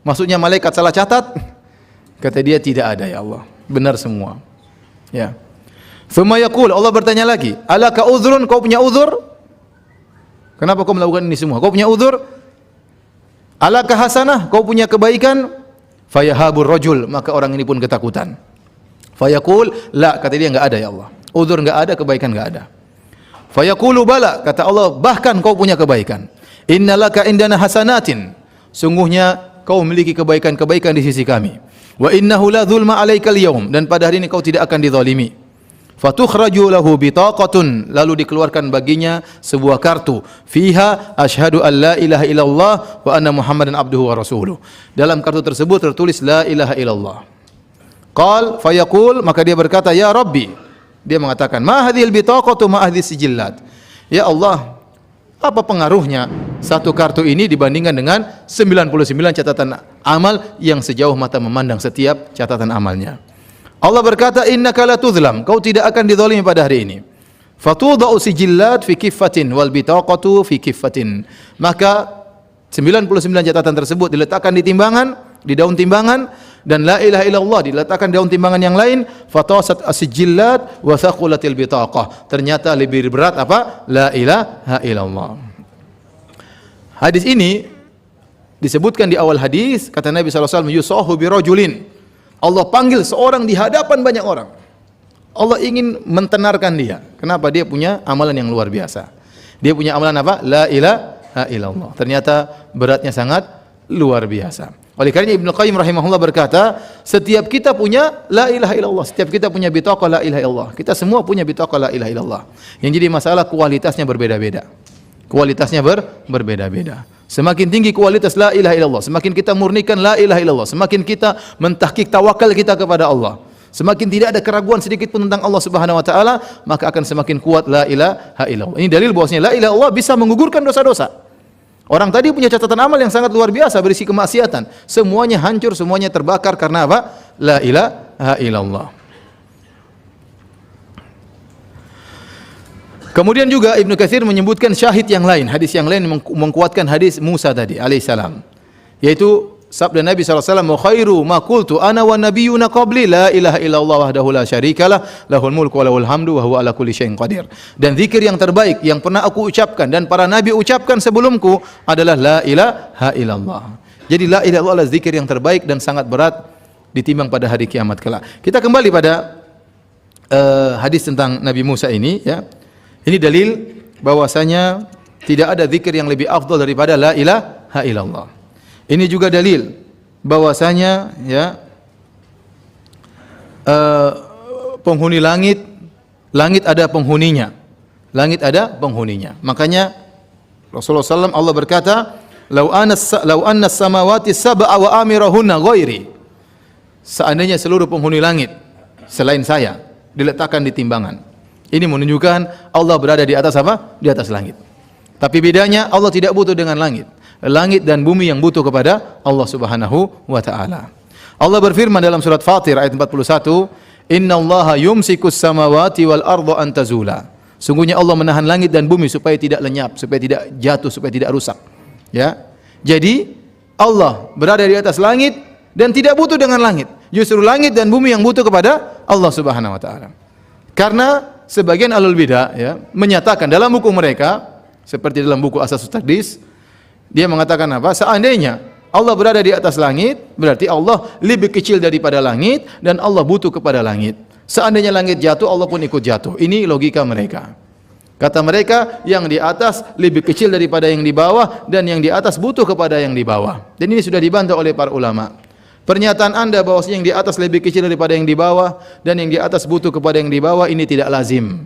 Maksudnya malaikat salah catat? Kata dia, tidak ada ya Allah, benar semua, ya. Tsumma yaqul, Allah bertanya lagi, alaka uzrun, kau punya uzur? Kenapa kau melakukan ini semua? Kau punya uzur? Alaka hasanah, kau punya kebaikan? Fayahabur rajul, maka orang ini pun ketakutan. Fayaqul, la, kata dia, enggak ada ya Allah. Uzur enggak ada, kebaikan enggak ada. Fayaqulu bala, kata Allah, bahkan kau punya kebaikan. Innalaka indana hasanatin, sungguhnya kau memiliki kebaikan-kebaikan di sisi kami. Wa innahu la dzulma 'alaikal yaum, dan pada hari ini kau tidak akan dizalimi. Fatukhraju lahu bitaqatun, lalu dikeluarkan baginya sebuah kartu. Fiha asyhadu an la ilaha illallah wa anna Muhammadan abduhu wa rasuluh. Dalam kartu tersebut tertulis la ilaha illallah. Qal fayaqul, maka dia berkata, ya Rabbi. Dia mengatakan, ma hadhil bitaqatu ma hadhis sijillat. Ya Allah, apa pengaruhnya satu kartu ini dibandingkan dengan 99 catatan amal yang sejauh mata memandang setiap catatan amalnya. Allah berkata, innaka la tuzlam, kau tidak akan dizalimi pada hari ini. Fatudau sijillat fi kiffatin wal bitaqatu fi kiffatin. Maka 99 catatan tersebut diletakkan di timbangan, di daun timbangan, dan la ilaha illallah diletakkan di daun timbangan yang lain. Fatasat as-sijillat wa thaqulatil bitaqah. Ternyata lebih berat apa? La ilaha illallah. Hadis ini Disebutkan di awal hadis, kata Nabi SAW, yusahu birajulin. Allah panggil seorang di hadapan banyak orang. Allah ingin mentenarkan dia. Kenapa? Dia punya amalan yang luar biasa. Dia punya amalan apa? La ilaha illallah. Ternyata beratnya sangat luar biasa. Oleh karena Ibnu Qayyim rahimahullah berkata, setiap kita punya la ilaha illallah, setiap kita punya bitaqah la ilaha illallah. Kita semua punya bitaqah la ilaha illallah. Yang jadi masalah kualitasnya berbeda-beda. Kualitasnya berbeda-beda. Semakin tinggi kualitas la ilaha illallah, semakin kita murnikan la ilaha illallah, semakin kita mentahqiq tawakal kita kepada Allah. Semakin tidak ada keraguan sedikit pun tentang Allah Subhanahu wa taala, maka akan semakin kuat la ilaha illallah. Ini dalil bahwasanya la ilaha illallah bisa menggugurkan dosa-dosa. Orang tadi punya catatan amal yang sangat luar biasa, berisi kemaksiatan. Semuanya hancur, semuanya terbakar karena apa? La ilaha illallah. Kemudian juga Ibnu Katsir menyebutkan syahid yang lain, hadis yang lain mengkuatkan hadis Musa tadi alaihissalam, yaitu sabda Nabi SAW, wa khairu ma qultu ana wa nabiyyuna qabli la ilaha illallah wahdahu la syarikalah lahul mulku wa lahul hamdu wa huwa ala kulli syai'in qadir. Dan zikir yang terbaik yang pernah aku ucapkan dan para nabi ucapkan sebelumku adalah la ilaha illallah. Jadi la ilaha illallah adalah zikir yang terbaik dan sangat berat ditimbang pada hari kiamat kelak. Kita kembali pada hadis tentang Nabi Musa ini, ya. Ini dalil bahwasanya tidak ada zikir yang lebih afdal daripada la ilaha illallah. Ini juga dalil bahwasanya, ya, penghuni langit ada penghuninya. Langit ada penghuninya. Makanya Rasulullah SAW Allah berkata, "Lau anna samawati sab'a wa amirahunna ghairi." Seandainya seluruh penghuni langit selain saya diletakkan di timbangan. Ini menunjukkan Allah berada di atas apa? Di atas langit. Tapi bedanya Allah tidak butuh dengan langit. Langit dan bumi yang butuh kepada Allah Subhanahu wa taala. Allah berfirman dalam surat Fatir ayat 41, "Innallaha yumsikus samawati wal arda an tazula." Sungguhnya Allah menahan langit dan bumi supaya tidak lenyap, supaya tidak jatuh, supaya tidak rusak. Ya. Jadi Allah berada di atas langit dan tidak butuh dengan langit. Justru langit dan bumi yang butuh kepada Allah Subhanahu wa taala. Karena sebagian ahlul bidah, ya, menyatakan dalam buku mereka, seperti dalam buku Asasus Taqdis, dia mengatakan apa? Seandainya Allah berada di atas langit, berarti Allah lebih kecil daripada langit dan Allah butuh kepada langit. Seandainya langit jatuh, Allah pun ikut jatuh. Ini logika mereka. Kata mereka, yang di atas lebih kecil daripada yang di bawah dan yang di atas butuh kepada yang di bawah. Dan ini sudah dibantah oleh para ulama. Pernyataan Anda bahwasanya yang di atas lebih kecil daripada yang di bawah dan yang di atas butuh kepada yang di bawah, ini tidak lazim.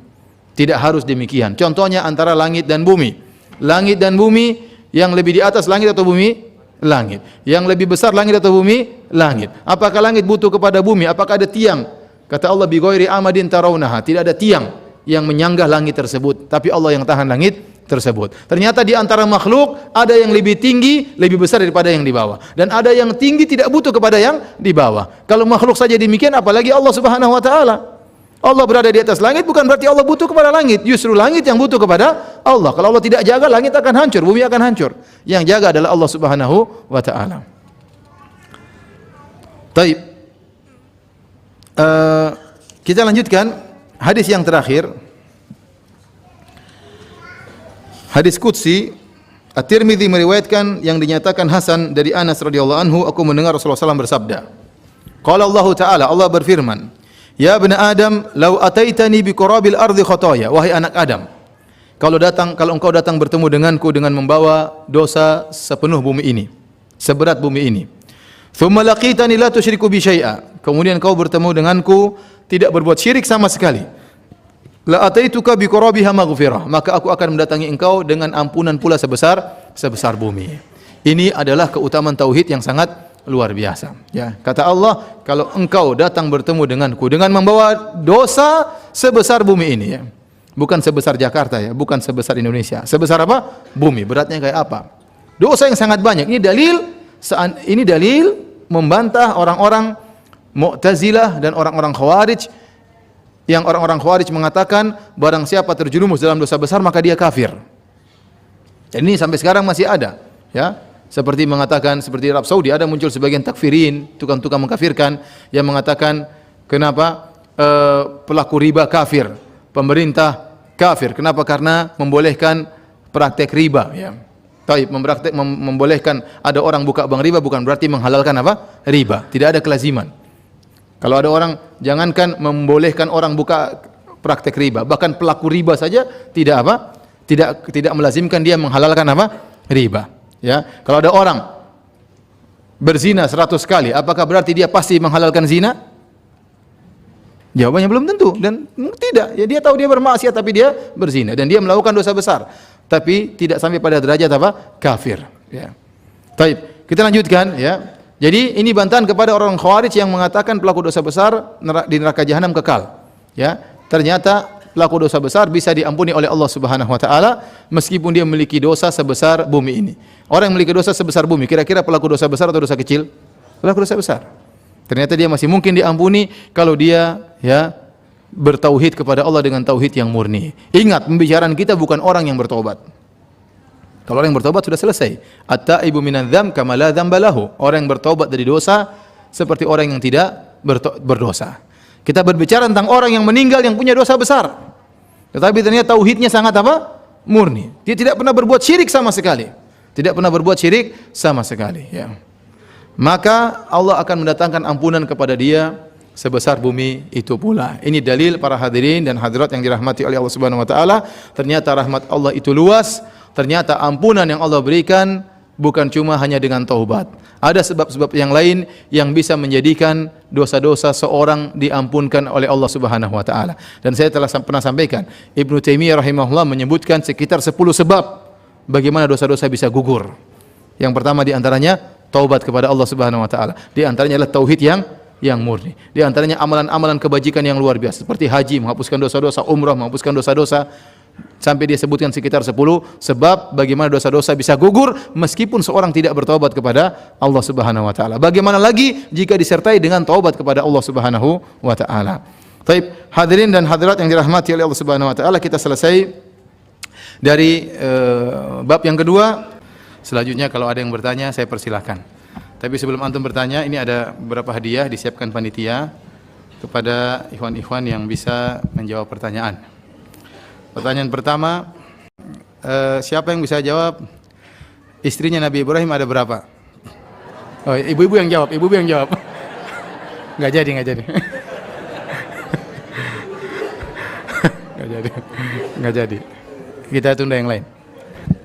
Tidak harus demikian. Contohnya antara langit dan bumi. Langit dan bumi, yang lebih di atas langit atau bumi? Langit. Yang lebih besar langit atau bumi? Langit. Apakah langit butuh kepada bumi? Apakah ada tiang? Kata Allah, bi ghairi amadin tarawnaha. Tidak ada tiang yang menyanggah langit tersebut, tapi Allah yang tahan langit tersebut. Ternyata di antara makhluk ada yang lebih tinggi, lebih besar daripada yang di bawah, dan ada yang tinggi tidak butuh kepada yang di bawah. Kalau makhluk saja demikian, apalagi Allah Subhanahu wa taala. Allah berada di atas langit bukan berarti Allah butuh kepada langit, justru langit yang butuh kepada Allah. Kalau Allah tidak jaga, langit akan hancur, bumi akan hancur. Yang jaga adalah Allah Subhanahu wa taala. Baik. Kita lanjutkan hadis yang terakhir. Hadis qudsi, At-Tirmidzi meriwayatkan yang dinyatakan hasan dari Anas radhiyallahu anhu, aku mendengar Rasulullah SAW bersabda. Qala Allah Ta'ala, Allah berfirman, "Ya bani Adam, law ataitani bi qurabil ardi khataya." Wahai anak Adam, kalau engkau datang bertemu denganku dengan membawa dosa sepenuh bumi ini, seberat bumi ini. Tsumma laqitani la tusyriku bi syai'a. Kemudian kau bertemu denganku tidak berbuat syirik sama sekali. La ataituka bi qurabiha maghfirah, maka aku akan mendatangi engkau dengan ampunan pula sebesar bumi. Ini adalah keutamaan tauhid yang sangat luar biasa, ya. Kata Allah, kalau engkau datang bertemu denganku dengan membawa dosa sebesar bumi ini, ya. Bukan sebesar Jakarta, ya, bukan sebesar Indonesia. Sebesar apa? Bumi. Beratnya kayak apa? Dosa yang sangat banyak. Ini dalil membantah orang-orang Mu'tazilah dan orang-orang Khawarij. Yang orang-orang Khawarij mengatakan barang siapa terjerumus dalam dosa besar maka dia kafir. Dan ini sampai sekarang masih ada, ya. Seperti mengatakan, seperti Arab Saudi ada muncul sebagian takfirin, tukang-tukang mengkafirkan yang mengatakan kenapa pelaku riba kafir, pemerintah kafir. Kenapa? Karena membolehkan praktek riba, ya. Taib, membolehkan ada orang buka bank riba bukan berarti menghalalkan apa? Riba. Tidak ada kelaziman. Kalau ada orang, jangankan membolehkan orang buka praktek riba, bahkan pelaku riba saja tidak apa? Tidak melazimkan dia menghalalkan apa? Riba. Ya. Kalau ada orang berzina 100 kali, apakah berarti dia pasti menghalalkan zina? Jawabannya belum tentu dan tidak. Ya, dia tahu dia bermaksiat tapi dia berzina dan dia melakukan dosa besar, tapi tidak sampai pada derajat apa? Kafir. Ya. Taib. Kita lanjutkan. Ya. Jadi ini bantahan kepada orang Khawarij yang mengatakan pelaku dosa besar di neraka jahanam kekal. Ya. Ternyata pelaku dosa besar bisa diampuni oleh Allah Subhanahu wa taala meskipun dia memiliki dosa sebesar bumi ini. Orang yang memiliki dosa sebesar bumi, kira-kira pelaku dosa besar atau dosa kecil? Pelaku dosa besar. Ternyata dia masih mungkin diampuni kalau dia ya bertauhid kepada Allah dengan tauhid yang murni. Ingat, pembicaraan kita bukan orang yang bertobat. Kalau orang yang bertobat sudah selesai. At-taibu minadz-dzam kama la dzamba lahu. Orang yang bertobat dari dosa seperti orang yang tidak berdosa. Kita berbicara tentang orang yang meninggal yang punya dosa besar. Tetapi ternyata tauhidnya sangat apa? Murni. Dia tidak pernah berbuat syirik sama sekali. Tidak pernah berbuat syirik sama sekali, ya. Maka Allah akan mendatangkan ampunan kepada dia sebesar bumi itu pula. Ini dalil para hadirin dan hadirat yang dirahmati oleh Allah Subhanahu wa taala. Ternyata rahmat Allah itu luas. Ternyata ampunan yang Allah berikan bukan cuma hanya dengan taubat. Ada sebab-sebab yang lain yang bisa menjadikan dosa-dosa seorang diampunkan oleh Allah Subhanahu wa taala. Dan saya telah pernah sampaikan, Ibnu Taimiyah rahimahullah menyebutkan sekitar 10 sebab bagaimana dosa-dosa bisa gugur. Yang pertama di antaranya taubat kepada Allah Subhanahu wa taala. Di antaranya adalah tauhid yang murni. Di antaranya amalan-amalan kebajikan yang luar biasa seperti haji menghapuskan dosa-dosa, umrah menghapuskan dosa-dosa. Sampai dia sebutkan sekitar 10 sebab bagaimana dosa-dosa bisa gugur meskipun seorang tidak bertobat kepada Allah Subhanahu wa taala. Bagaimana lagi jika disertai dengan taubat kepada Allah Subhanahu wa taala. Baik, hadirin dan hadirat yang dirahmati oleh Allah Subhanahu wa taala, kita selesai dari bab yang kedua. Selanjutnya kalau ada yang bertanya saya persilahkan. Tapi sebelum antum bertanya, ini ada beberapa hadiah disiapkan panitia kepada ikhwan-ikhwan yang bisa menjawab pertanyaan. Pertanyaan pertama, siapa yang bisa jawab istrinya Nabi Ibrahim ada berapa? Oh, ibu-ibu yang jawab, ibu-ibu yang jawab. Nggak jadi. Nggak jadi. Kita tunda yang lain.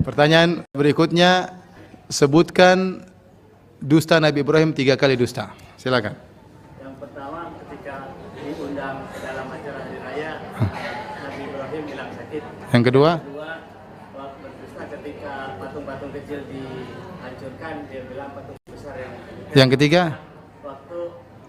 Pertanyaan berikutnya, sebutkan dusta Nabi Ibrahim 3 kali dusta. Silakan. Yang pertama, ketika diundang dalam acara hari raya, Nabi Ibrahim bilang sakit. Yang kedua, berdusta ketika patung-patung kecil dihancurkan, dia bilang patung besar yang ketiga, waktu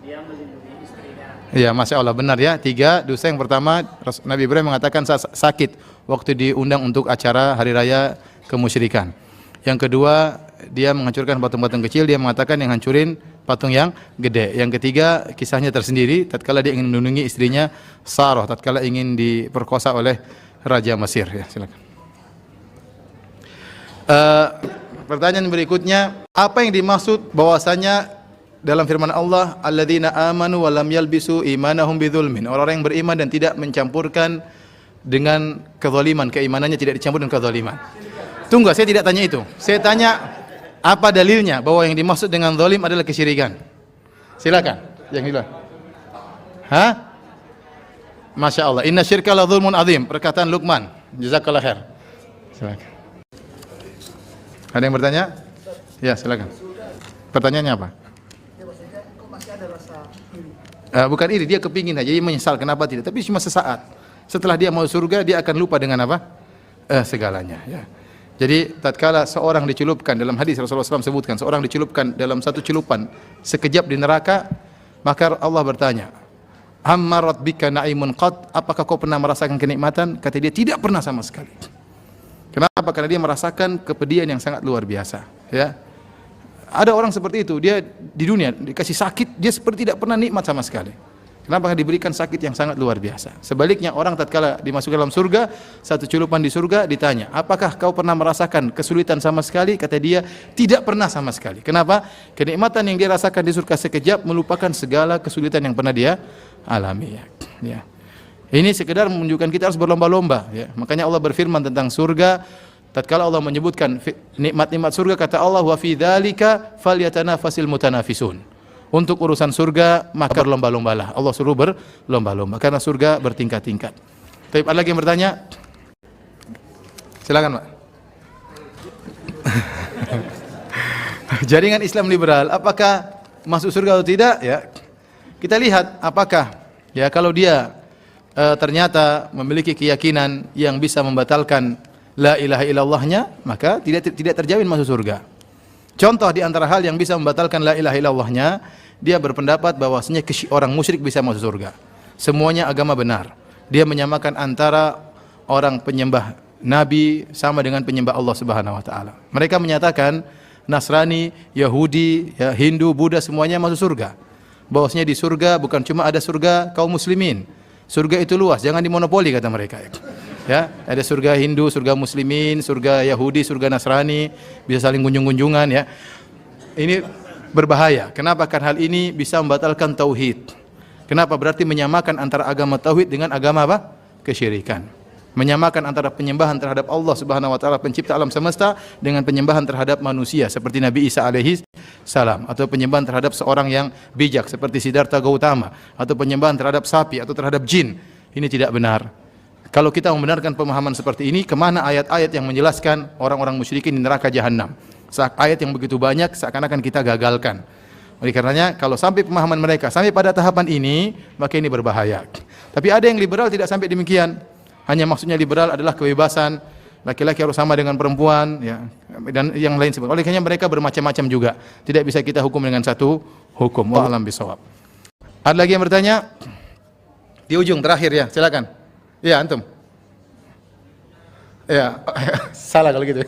dia melindungi istrinya. Ya, Masya Allah, benar ya. 3 dosa. Yang pertama, Nabi Ibrahim mengatakan sakit waktu diundang untuk acara hari raya kemusyrikan. Yang kedua, dia menghancurkan patung-patung kecil, dia mengatakan yang hancurin patung yang gede. Yang ketiga, kisahnya tersendiri tatkala dia ingin melindungi istrinya Sarah tatkala ingin diperkosa oleh Raja Mesir. Ya, silakan. Pertanyaan berikutnya, apa yang dimaksud bahwasanya dalam firman Allah, alladzina amanu wa lam yalbisu imanahum bidzulmin, orang-orang yang beriman dan tidak mencampurkan dengan kezaliman, keimanannya tidak dicampur dengan kezaliman. Tunggu, saya tidak tanya itu. Saya tanya apa dalilnya bahwa yang dimaksud dengan zalim adalah kesyirikan. Silakan, yang hilang. Hah? Masya Allah. Inna syirka la zulmun azim. Perkataan Luqman. Jazakallah khair. Silakan. Ada yang bertanya? Ya, silakan. Pertanyaannya apa? Bukan iri, dia kepingin aja, dia menyesal kenapa tidak. Tapi cuma sesaat. Setelah dia mau surga, dia akan lupa dengan apa? Segalanya. Ya. Jadi tatkala seorang dicelupkan, dalam hadis Rasulullah SAW sebutkan, seorang dicelupkan dalam satu celupan sekejap di neraka, maka Allah bertanya, Hammarat bika na'imun qad, apakah kau pernah merasakan kenikmatan? Kata dia, tidak pernah sama sekali. Kenapa? Karena dia merasakan kepedihan yang sangat luar biasa. Ya. Ada orang seperti itu, dia di dunia dikasih sakit, dia seperti tidak pernah nikmat sama sekali. Kenapa? Diberikan sakit yang sangat luar biasa. Sebaliknya orang tatkala dimasukkan dalam surga, satu celupan di surga, ditanya, apakah kau pernah merasakan kesulitan sama sekali? Kata dia, tidak pernah sama sekali. Kenapa? Kenikmatan yang dia rasakan di surga sekejap melupakan segala kesulitan yang pernah dia alami. Ya. Ini sekedar menunjukkan kita harus berlomba-lomba. Ya. Makanya Allah berfirman tentang surga, Tatkala Allah menyebutkan nikmat-nikmat surga, kata Allah, wa fi dzalika falyatanafasil mutanafisun. Untuk urusan surga maka berlomba-lombalah. Allah suruh berlomba-lomba karena surga bertingkat-tingkat. Tapi ada lagi yang bertanya? Silakan, Pak. Jaringan Islam liberal, apakah masuk surga atau tidak? Ya, kita lihat apakah ya kalau dia ternyata memiliki keyakinan yang bisa membatalkan la ilaha illallahnya, maka tidak terjamin masuk surga. Contoh di antara hal yang bisa membatalkan la ilaha illallahnya, dia berpendapat bahwasanya orang musyrik bisa masuk surga. Semuanya agama benar. Dia menyamakan antara orang penyembah Nabi sama dengan penyembah Allah Subhanahu wa taala. Mereka menyatakan Nasrani, Yahudi, ya, Hindu, Buddha semuanya masuk surga. Bahwasanya di surga bukan cuma ada surga kaum muslimin. Surga itu luas, jangan dimonopoli kata mereka. Ya, ada surga Hindu, surga muslimin, surga Yahudi, surga Nasrani, bisa saling kunjung-kunjungan ya. Ini berbahaya. Kenapa? Karena hal ini bisa membatalkan tauhid. Kenapa? Berarti menyamakan antara agama tauhid dengan agama apa? Kesyirikan. Menyamakan antara penyembahan terhadap Allah Subhanahu wa taala pencipta alam semesta dengan penyembahan terhadap manusia seperti Nabi Isa alaihi salam, atau penyembahan terhadap seorang yang bijak seperti Siddhartha Gautama, atau penyembahan terhadap sapi atau terhadap jin. Ini tidak benar. Kalau kita membenarkan pemahaman seperti ini, kemana ayat-ayat yang menjelaskan orang-orang musyrikin di neraka jahanam? Ayat yang begitu banyak seakan-akan kita gagalkan. Oleh karenanya, kalau sampai pemahaman mereka sampai pada tahapan ini, maka ini berbahaya. Tapi ada yang liberal tidak sampai demikian. Hanya maksudnya liberal adalah kebebasan, laki-laki harus sama dengan perempuan, ya, dan yang lain sebagainya. Oleh karenanya mereka bermacam-macam juga. Tidak bisa kita hukum dengan satu hukum. Wallahu a'lam bishawab. Ada lagi yang bertanya? Di ujung terakhir ya, silakan. Ya, antum. Ya, salah kalau gitu.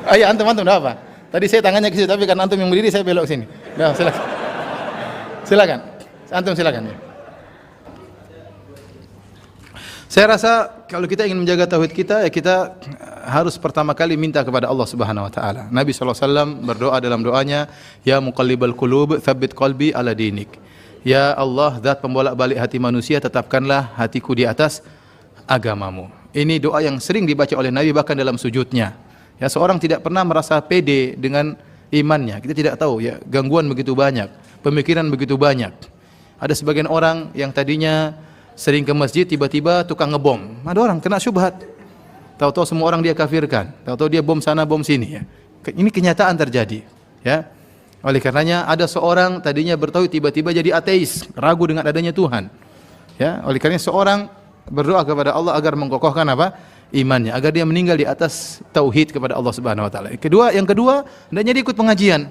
Ayo antum enggak apa? Tadi saya tangannya ke situ, tapi karena antum yang berdiri saya belok sini. Nah, silakan. Silakan. Antum silakan ya. Saya rasa kalau kita ingin menjaga tauhid kita, ya kita harus pertama kali minta kepada Allah Subhanahu wa taala. Nabi sallallahu alaihi wasallam berdoa dalam doanya, ya muqallibal qulub, tsabbit qalbi ala dinik. Ya Allah, zat pembolak-balik hati manusia, tetapkanlah hatiku di atas agamamu. Ini doa yang sering dibaca oleh Nabi bahkan dalam sujudnya. Ya, seorang tidak pernah merasa pede dengan imannya. Kita tidak tahu ya, gangguan begitu banyak, pemikiran begitu banyak. Ada sebagian orang yang tadinya sering ke masjid, tiba-tiba tukang ngebom. Ada orang kena syubhat. Tahu-tahu semua orang dia kafirkan. Tahu-tahu dia bom sana, bom sini ya. Ini kenyataan terjadi, ya. Oleh karenanya ada seorang tadinya bertauhid tiba-tiba jadi ateis, ragu dengan adanya Tuhan. Ya, oleh karenanya seorang berdoa kepada Allah agar mengkokohkan apa? Imannya, agar dia meninggal di atas tauhid kepada Allah Subhanahu wa taala. Yang kedua, hendaknya dia ikut pengajian.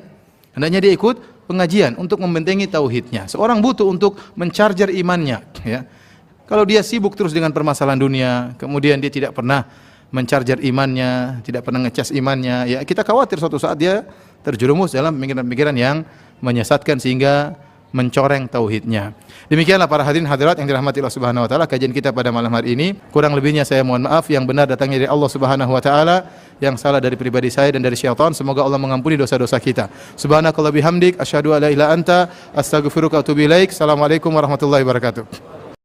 Hendaknya dia ikut pengajian untuk membentengi tauhidnya. Seorang butuh untuk mencharger imannya, ya. Kalau dia sibuk terus dengan permasalahan dunia, kemudian dia tidak pernah mencharger imannya, tidak pernah ngecas imannya, ya kita khawatir suatu saat dia terjerumus dalam pemikiran-pemikiran yang menyesatkan sehingga mencoreng tauhidnya. Demikianlah para hadirin hadirat yang dirahmati Allah Subhanahu wa taala, kajian kita pada malam hari ini. Kurang lebihnya saya mohon maaf, yang benar datangnya dari Allah Subhanahu wa taala, yang salah dari pribadi saya dan dari syaitan. Semoga Allah mengampuni dosa-dosa kita. Subhanakallah bihamdik, asyhadu an la ilaha illa anta, astaghfiruka wa atubu ilaik. Assalamualaikum warahmatullahi wabarakatuh.